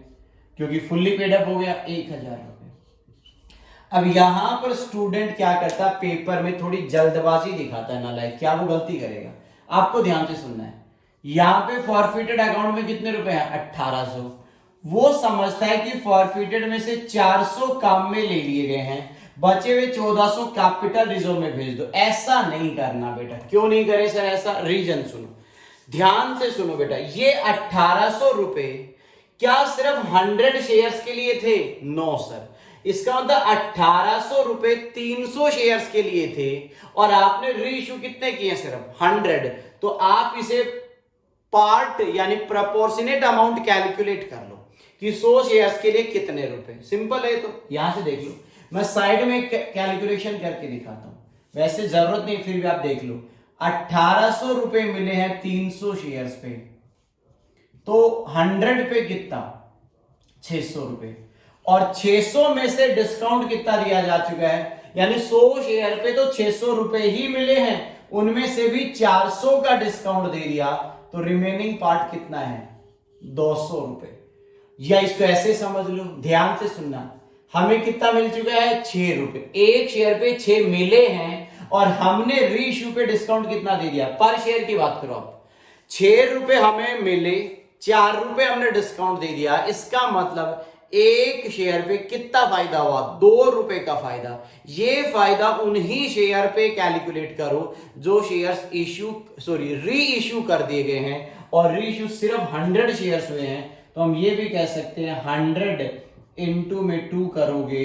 क्योंकि फुल्ली पेड अप हो गया, 1000 रुपए। अब यहां पर स्टूडेंट क्या करता है, पेपर में थोड़ी जल्दबाजी दिखाता है नालायक, क्या वो गलती करेगा, आपको ध्यान से सुनना है। यहां पे फॉरफिटेड अकाउंट में कितने रुपए हैं, 1800, वो समझता है कि फॉरफिटेड में से 400 काम में ले लिए गए हैं, बचे हुए 1400 कैपिटल रिजर्व में भेज दो। ऐसा नहीं करना बेटा। क्यों नहीं करे सर ऐसा, रीजन सुनो, ध्यान से सुनो बेटा। ये 1800 रुपए क्या सिर्फ 100 शेयर्स के लिए थे? नो सर, इसका मतलब 1800 रुपए 300 शेयर्स के लिए थे और आपने रीइश्यू कितने किए? सिर्फ 100। तो आप इसे पार्ट यानी प्रोपोर्शनेट अमाउंट कैलकुलेट कर लो कि 100 शेयर्स के लिए कितने रुपए। सिंपल है, तो यहां से देख लो मैं साइड में कैलकुलेशन करके दिखाता हूं, वैसे जरूरत नहीं, फिर भी आप देख लो। 1800 रुपए मिले हैं 300 शेयर्स पे, तो 100 पे कितना, 600 रुपए, और 600 में से डिस्काउंट कितना दिया जा चुका है, यानी 100 शेयर पे तो 600 रुपए ही मिले हैं, उनमें से भी 400 का डिस्काउंट दे दिया, तो रिमेनिंग पार्ट कितना है, 200 रुपए। या इसको ऐसे समझ लो, ध्यान से सुनना, हमें कितना मिल चुका है, 6 रुपए, एक शेयर पे 6 मिले हैं, और हमने रीइश्यू पे डिस्काउंट कितना दे दिया, पर शेयर की बात करो आप, 6 रुपए हमें मिले, 4 रुपए हमने डिस्काउंट दे दिया, इसका मतलब एक शेयर पे कितना फायदा हुआ, 2 रुपए का फायदा। ये फायदा उन्हीं शेयर पे कैलकुलेट करो जो शेयर्स री इश्यू कर दिए गए हैं, और री इश्यू सिर्फ 100 शेयर्स हुए हैं, तो हम ये भी कह सकते हैं 100 इंटू में 2 करोगे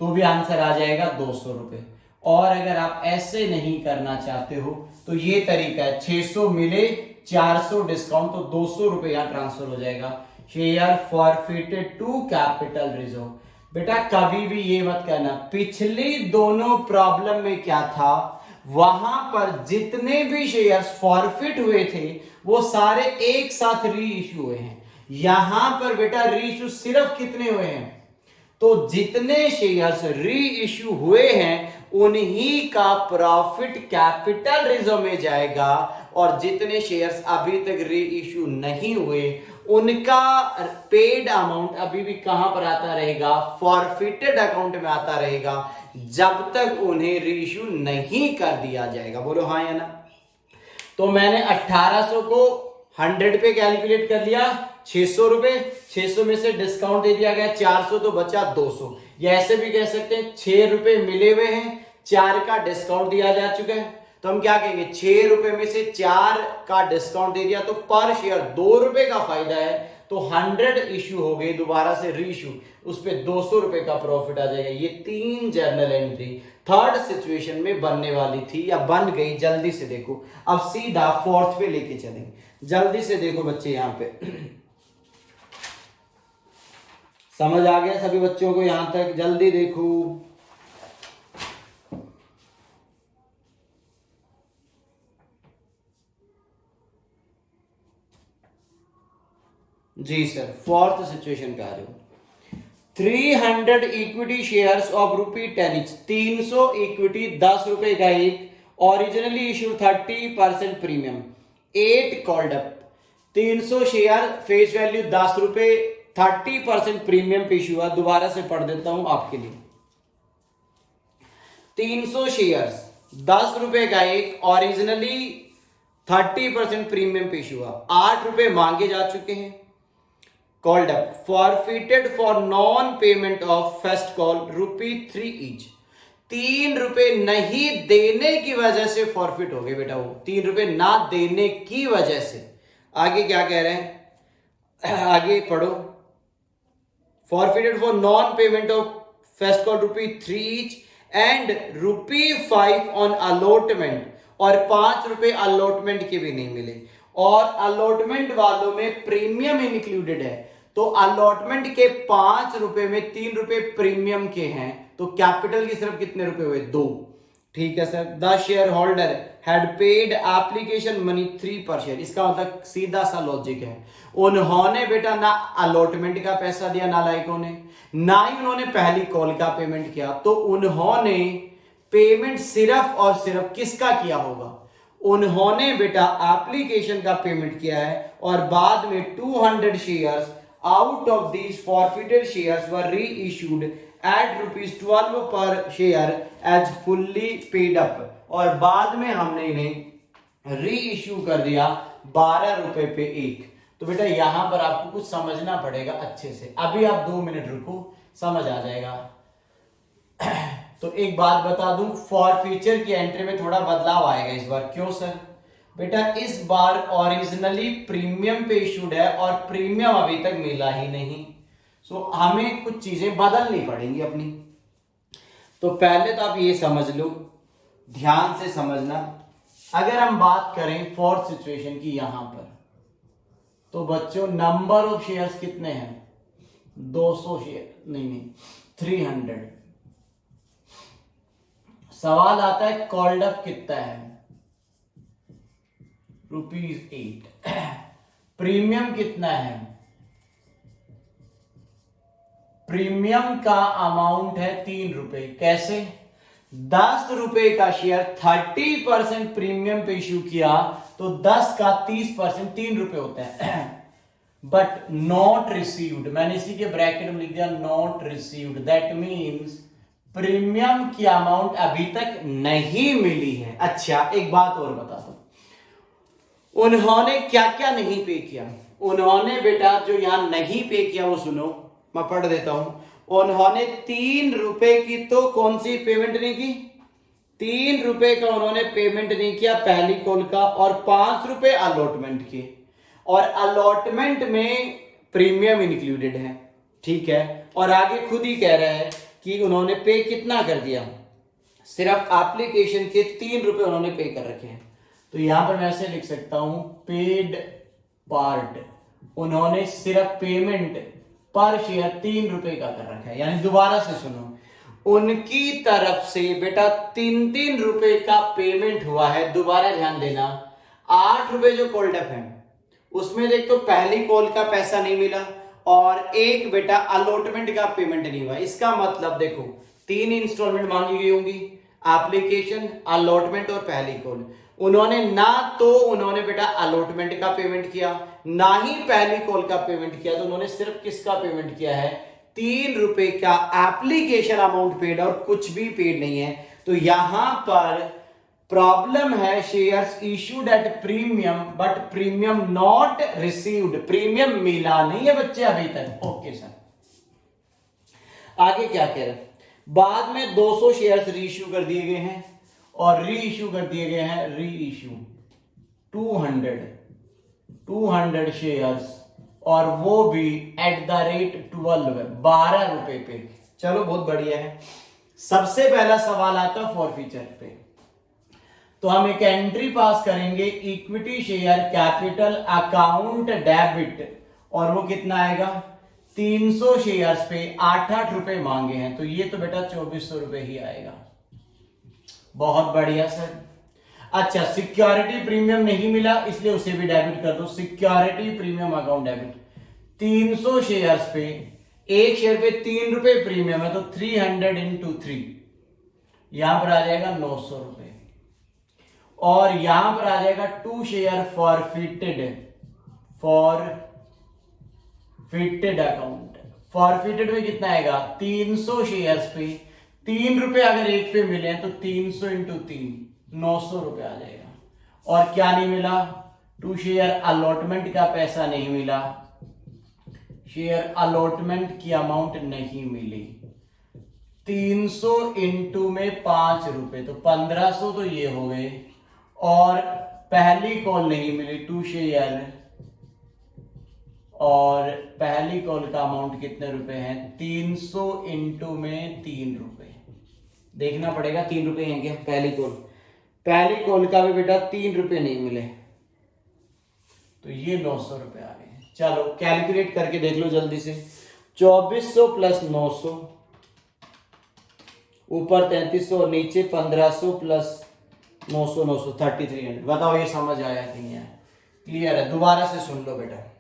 तो भी आंसर आ जाएगा 200 रुपए। और अगर आप ऐसे नहीं करना चाहते हो तो ये तरीका है, 600 मिले, 400 डिस्काउंट, तो 200 रुपए यहां ट्रांसफर हो जाएगा। Share forfeited to capital reserve. बेटा कभी भी ये मत कहना, पिछली दोनों प्रॉब्लम में क्या था, वहां पर जितने भी शेयर्स फॉरफिट हुए थे वो सारे एक साथ री इश्यू हुए हैं। यहां पर बेटा री इश्यू सिर्फ कितने हुए हैं, तो जितने शेयर्स री इश्यू हुए हैं उन्हीं का प्रॉफिट कैपिटल रिजर्व में जाएगा, और जितने शेयर्स अभी तक री इश्यू नहीं हुए उनका पेड अमाउंट अभी भी कहां पर आता रहेगा, फॉरफिटेड अकाउंट में आता रहेगा, जब तक उन्हें री इश्यू नहीं कर दिया जाएगा। बोलो हाँ या ना। तो मैंने 1800 को 100 पे कैलकुलेट कर लिया, 600 रुपए, 600 में से डिस्काउंट दे दिया गया 400, तो बचा 200। या ऐसे भी कह सकते हैं 6 रुपए मिले हुए हैं, 4 का डिस्काउंट दिया जा चुका है, तो हम क्या कहेंगे, 6 रुपए में से 4 का डिस्काउंट दे दिया, तो पर शेयर 2 रुपए का फायदा है, तो 100 इश्यू हो गए, दोबारा से री इश्यू, उस पर 200 रुपए का प्रॉफिट आ जाएगा। ये 3 जर्नल एंट्री थर्ड सिचुएशन में बनने वाली थी या बन गई। जल्दी से देखो, अब सीधा फोर्थ पे लेके चलेंगे। जल्दी से देखो बच्चे, यहां पे समझ आ गया सभी बच्चों को यहां तक? जल्दी देखो। जी सर, फोर्थ सिचुएशन पे आ जाओ। 300 equity shares of ₹10 each, 300 equity 10 रुपए का एक, originally issue 30% premium, 8 called up. 300 share face value 10 रुपए, 30% प्रीमियम पे इश्यू हुआ। दोबारा से पढ़ देता हूं आपके लिए। 300 शेयर्स 10 रुपए का एक, ओरिजिनली 30% प्रीमियम पे इश्यू हुआ, 8 रुपए मांगे जा चुके हैं, called up, forfeited for non payment of first call ₹3 each. 3 रुपए नहीं देने की वजह से फॉरफिट हो गए बेटा, वो 3 रुपए ना देने की वजह से। आगे क्या कह रहे हैं, आगे पढ़ो। Forfeited for non payment of first call ₹3 each and ₹5 on allotment, और 5 रुपए अलॉटमेंट के भी नहीं मिले, और अलॉटमेंट वालों में प्रीमियम इंक्लूडेड है, तो अलॉटमेंट के 5 रुपए में 3 रुपए प्रीमियम के हैं, तो कैपिटल की सिर्फ कितने रुपए हुए, 2। ठीक है sir. The share holder had paid application money 3 पर शेयर। इसका मतलब सीधा सा लॉजिक है, उन्होंने बेटा ना अलॉटमेंट का पैसा दिया नालायकों ने, ना ही उन्होंने पहली कॉल का पेमेंट किया, तो उन्होंने पेमेंट सिर्फ और सिर्फ किसका किया होगा, उन्होंने बेटा एप्लीकेशन का पेमेंट किया है, और बाद में 200 shares out of these forfeited shares were reissued एट ₹12 per share as fully paid up, और बाद में हमने इन्हें री इश्यू कर दिया 12 रुपए पे एक। तो बेटा यहां पर आपको कुछ समझना पड़ेगा अच्छे से, अभी आप 2 मिनट रुको, समझ आ जाएगा। तो एक बात बता दूं, फॉरफीचर की एंट्री में थोड़ा बदलाव आएगा इस बार। क्यों सर? बेटा इस बार ओरिजिनली प्रीमियम पे इशूड है, और प्रीमियम अभी तक मिला ही नहीं, सो हमें कुछ चीजें बदलनी पड़ेंगी अपनी। तो पहले तो आप ये समझ लो, ध्यान से समझना। अगर हम बात करें फोर्थ सिचुएशन की यहां पर, तो बच्चों नंबर ऑफ शेयर्स कितने हैं, 200 शेयर, नहीं 300। सवाल आता है कॉल्ड अप कितना है, ₹8। प्रीमियम कितना है, प्रीमियम का अमाउंट है ₹3। कैसे, ₹10 का शेयर 30% प्रीमियम पे इश्यू किया तो 10 का 30% ₹3 होता है। बट नॉट रिसीव्ड, मैंने इसी के ब्रैकेट में लिख दिया not received, that means premium की अमाउंट अभी तक नहीं मिली है। अच्छा एक बात और बता दो, उन्होंने क्या क्या नहीं पे किया। उन्होंने बेटा जो यहां नहीं पे किया वो सुनो, मैं पढ़ देता हूं। उन्होंने ₹3 की तो कौन सी पेमेंट नहीं की, ₹3 का उन्होंने पेमेंट नहीं किया पहली कॉल का, और ₹5 अलॉटमेंट की, और अलॉटमेंट में प्रीमियम इंक्लूडेड है, ठीक है। और आगे खुद ही कह रहे हैं कि उन्होंने पे कितना कर दिया, सिर्फ एप्लीकेशन के ₹3 उन्होंने पे कर रखे हैं। तो यहां पर मैं ऐसे लिख सकता हूं, पेड पार्ट, उन्होंने सिर्फ पेमेंट पर शेयर ₹3 का कर रखा है। यानी दोबारा से सुनो, उनकी तरफ से बेटा ₹3 का पेमेंट हुआ है। दोबारा ध्यान देना, ₹8 जो कॉल्ड अप है उसमें देख तो पहली कॉल का पैसा नहीं मिला, और एक बेटा अलॉटमेंट का पेमेंट नहीं हुआ। इसका मतलब देखो 3 इंस्टॉलमेंट मांगी गई होंगी, एप्लीकेशन, अलॉटमेंट और पहली कॉल। उन्होंने ना तो उन्होंने बेटा अलॉटमेंट का पेमेंट किया, ना ही पहली कॉल का पेमेंट किया, तो उन्होंने सिर्फ किसका पेमेंट किया है, ₹3 का एप्लीकेशन अमाउंट पेड, और कुछ भी पेड नहीं है। तो यहां पर प्रॉब्लम है, shares issued at premium but premium not received, premium मिला नहीं है बच्चे अभी तक। ओके सर, आगे क्या कह रहे हैं, बाद में 200 शेयर्स री इश्यू कर दिए गए हैं, और री इश्यू कर दिए गए हैं, री इश्यू 200 शेयर्स, और वो भी एट द रेट 12 पे। चलो बहुत बढ़िया है। सबसे पहला सवाल आता है फॉरफीचर पे, तो हम एक एंट्री पास करेंगे, equity share capital account debit, और वो कितना आएगा, 300 शेयर्स पे ₹8 मांगे हैं, तो ये तो बेटा ₹2400 ही आएगा। बहुत बढ़िया सर। अच्छा, सिक्योरिटी प्रीमियम नहीं मिला इसलिए उसे भी डेबिट कर दो, security premium account debit. 300 shares पे, एक शेयर पे ₹3 प्रीमियम है, तो 300 इंटू 3, यहां पर आ जाएगा ₹900, और यहां पर आ जाएगा 2 शेयर फॉरफिटेड अकाउंट। फॉरफिटेड में कितना आएगा, 300 शेयर्स पे ₹3 अगर एक पे मिले तो 300 इंटू 3, ₹900 आ जाएगा। और क्या नहीं मिला, 2 शेयर अलॉटमेंट का पैसा नहीं मिला, शेयर अलॉटमेंट की अमाउंट नहीं मिली। 300 इंटू में ₹5, तो 1500 तो ये हो गए, और पहली कॉल नहीं मिली 2 शेयर, और पहली कॉल का अमाउंट कितने रुपए हैं, 300 इंटू में ₹3। देखना पड़ेगा ₹3 हैं क्या, पहली कॉल का भी बेटा ₹3 नहीं मिले, तो ये ₹900 आ गए। चलो कैलकुलेट करके देख लो जल्दी से, 2400 प्लस 900, ऊपर 3300 और नीचे 1500 प्लस 900 3300। बताओ ये समझ आया कि नहीं आया, क्लियर है? दोबारा से सुन लो बेटा,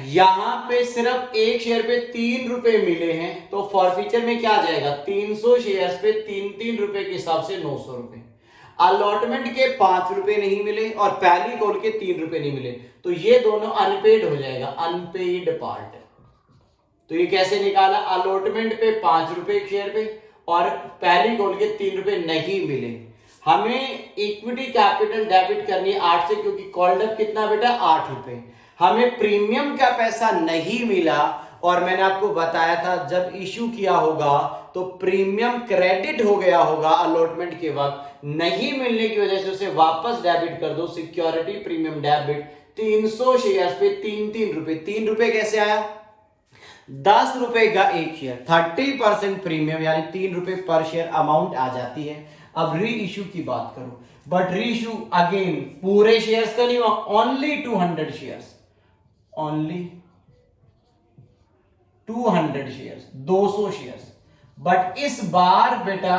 यहां पे सिर्फ एक शेयर पे ₹3 मिले हैं, तो फॉरफीचर में क्या आ जाएगा, 300 शेयर्स पे ₹3 के हिसाब से ₹900। अलॉटमेंट के ₹5 नहीं मिले और पहली कॉल के ₹3 नहीं मिले, तो ये दोनों अनपेड हो जाएगा, अनपेड पार्ट। तो ये कैसे निकाला, अलॉटमेंट पे ₹5 एक शेयर पे और पहली कॉल के ₹3 नहीं मिले। हमें इक्विटी कैपिटल डेबिट करनी है 8 से, क्योंकि कॉल्ड अप कितना बेटा, ₹8। हमें प्रीमियम का पैसा नहीं मिला, और मैंने आपको बताया था जब इश्यू किया होगा तो प्रीमियम क्रेडिट हो गया होगा अलॉटमेंट के वक्त, नहीं मिलने की वजह से उसे वापस डेबिट कर दो, सिक्योरिटी प्रीमियम डेबिट। 300 शेयर्स पे ₹3 ₹3 कैसे आया, ₹10 का एक शेयर, 30% प्रीमियम यानी ₹3 पर शेयर अमाउंट आ जाती है। अब री इश्यू की बात करो, बट री इश्यू अगेन पूरे शेयर्स का नहीं हुआ, only 200 shares, only 200 shares, 200 shares. But इस बार बेटा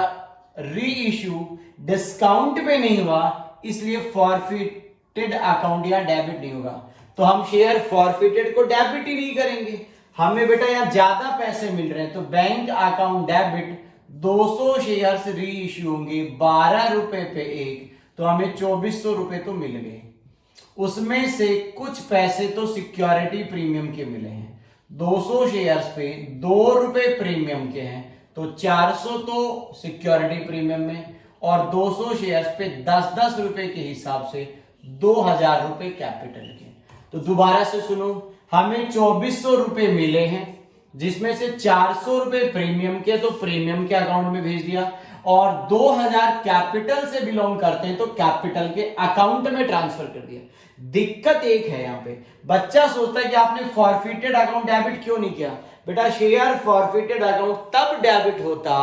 री इश्यू डिस्काउंट पे नहीं हुआ, इसलिए फॉरफिटेड अकाउंट या डेबिट नहीं होगा। तो हम शेयर फॉरफिटेड को डेबिट ही नहीं करेंगे, हमें बेटा यहाँ ज्यादा पैसे मिल रहे हैं तो बैंक अकाउंट डेबिट 200 शेयर्स री इश्यू होंगे 12 रुपए पे एक, तो हमें 2400 रुपए तो मिल गए। उसमें से कुछ पैसे तो सिक्योरिटी प्रीमियम के मिले हैं, 200 शेयर्स पे 2 रुपए प्रीमियम के हैं, तो 400 तो सिक्योरिटी प्रीमियम में, और 200 शेयर्स पे 10-10 रुपए के हिसाब से 2000 रुपए कैपिटल के। तो दोबारा से सुनो, हमें 2400 रुपए मिले हैं, जिसमें से 400 रुपए प्रीमियम के, तो प्रीमियम के अकाउंट में भेज दिया, और 2000 कैपिटल से बिलोंग करते हैं तो कैपिटल के अकाउंट में ट्रांसफर कर दिया। दिक्कत एक है यहाँ पे, बच्चा सोचता है कि आपने फॉरफिटेड अकाउंट डेबिट क्यों नहीं किया। बेटा शेयर फॉरफिटेड अकाउंट तब डेबिट होता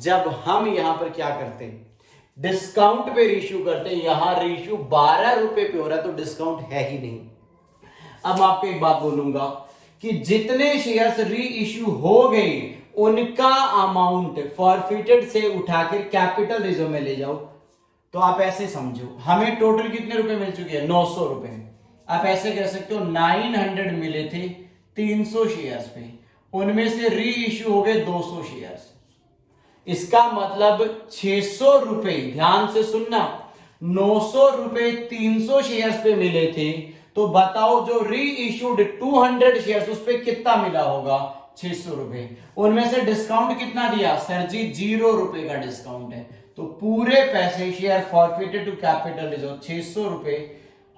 जब हम यहां पर क्या करते, डिस्काउंट पे रिश्यू करते। यहां रिश्यू 12 रुपए पे हो रहा है तो डिस्काउंट है ही नहीं। अब आपको एक बात बोलूंगा कि जितने शेयर्स री इश्यू हो गए उनका अमाउंट फॉरफिटेड से उठाकर कैपिटल रिजर्व में ले जाओ, तो आप ऐसे समझो हमें टोटल कितने रुपए मिल चुके हैं, 900 रुपए। आप ऐसे कह सकते हो 900 मिले थे 300 शेयर्स पे, उनमें से री इश्यू हो गए 200 शेयर्स। इसका मतलब 600 रुपए, ध्यान से सुनना, 900 रुपए 300 शेयर्स पे मिले थे, तो बताओ जो री इश्यूड 200 शेयर्स उस पे कितना मिला होगा, 600 रुपए। उनमें से डिस्काउंट कितना दिया सर जी, 0 रुपए का डिस्काउंट है, तो पूरे पैसे share forfeited to capital reserve 600 रुपए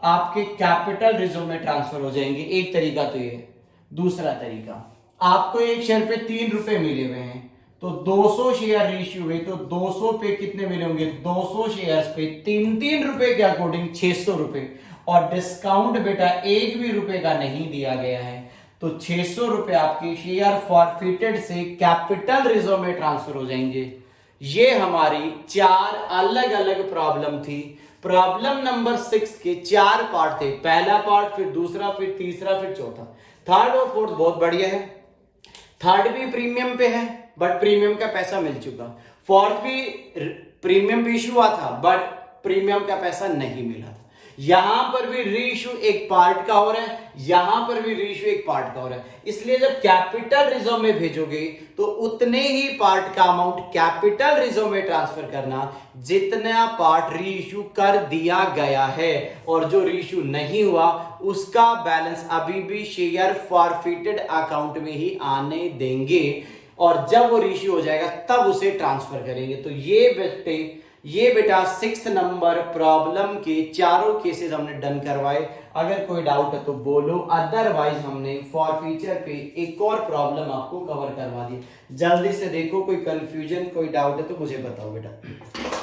आपके कैपिटल रिजर्व में ट्रांसफर हो जाएंगे। एक तरीका तो ये। दूसरा तरीका, आपको एक शेयर पे 3 रुपए मिले हुए हैं, तो 200 शेयर इश्यू हुए, तो 200 पे कितने मिले होंगे, 200 शेयर्स पे 3-3 रुपए के अकॉर्डिंग 600 रुपए, और डिस्काउंट बेटा 1 भी रुपए का नहीं दिया गया है, तो 600 रुपए आपके शेयर फॉरफिटेड से कैपिटल रिजर्व में ट्रांसफर हो जाएंगे। ये हमारी 4 अलग अलग प्रॉब्लम थी। प्रॉब्लम नंबर 6 के 4 पार्ट थे, पहला पार्ट, फिर दूसरा, फिर तीसरा, फिर चौथा। थर्ड और फोर्थ बहुत बढ़िया है, थर्ड भी प्रीमियम पे है बट प्रीमियम का पैसा मिल चुका, फोर्थ भी प्रीमियम भी इशू हुआ था बट प्रीमियम का पैसा नहीं मिला था। यहां पर भी रीइश्यू एक पार्ट का हो रहा है, यहां पर भी रीइश्यू एक पार्ट का हो रहा है, इसलिए जब कैपिटल रिजर्व में भेजोगे तो उतने ही पार्ट का अमाउंट कैपिटल रिजर्व में ट्रांसफर करना जितना पार्ट रीइश्यू कर दिया गया है, और जो रीइश्यू नहीं हुआ उसका बैलेंस अभी भी शेयर फॉरफिटेड अकाउंट में ही आने देंगे, और जब वो रीइश्यू हो जाएगा तब उसे ट्रांसफर करेंगे। तो ये बेटा 6 नंबर प्रॉब्लम के चारों केसेस हमने डन करवाए। अगर कोई डाउट है तो बोलो, अदरवाइज हमने फॉर फ्यूचर पे एक और प्रॉब्लम आपको कवर करवा दी। जल्दी से देखो, कोई कंफ्यूजन कोई डाउट है तो मुझे बताओ बेटा।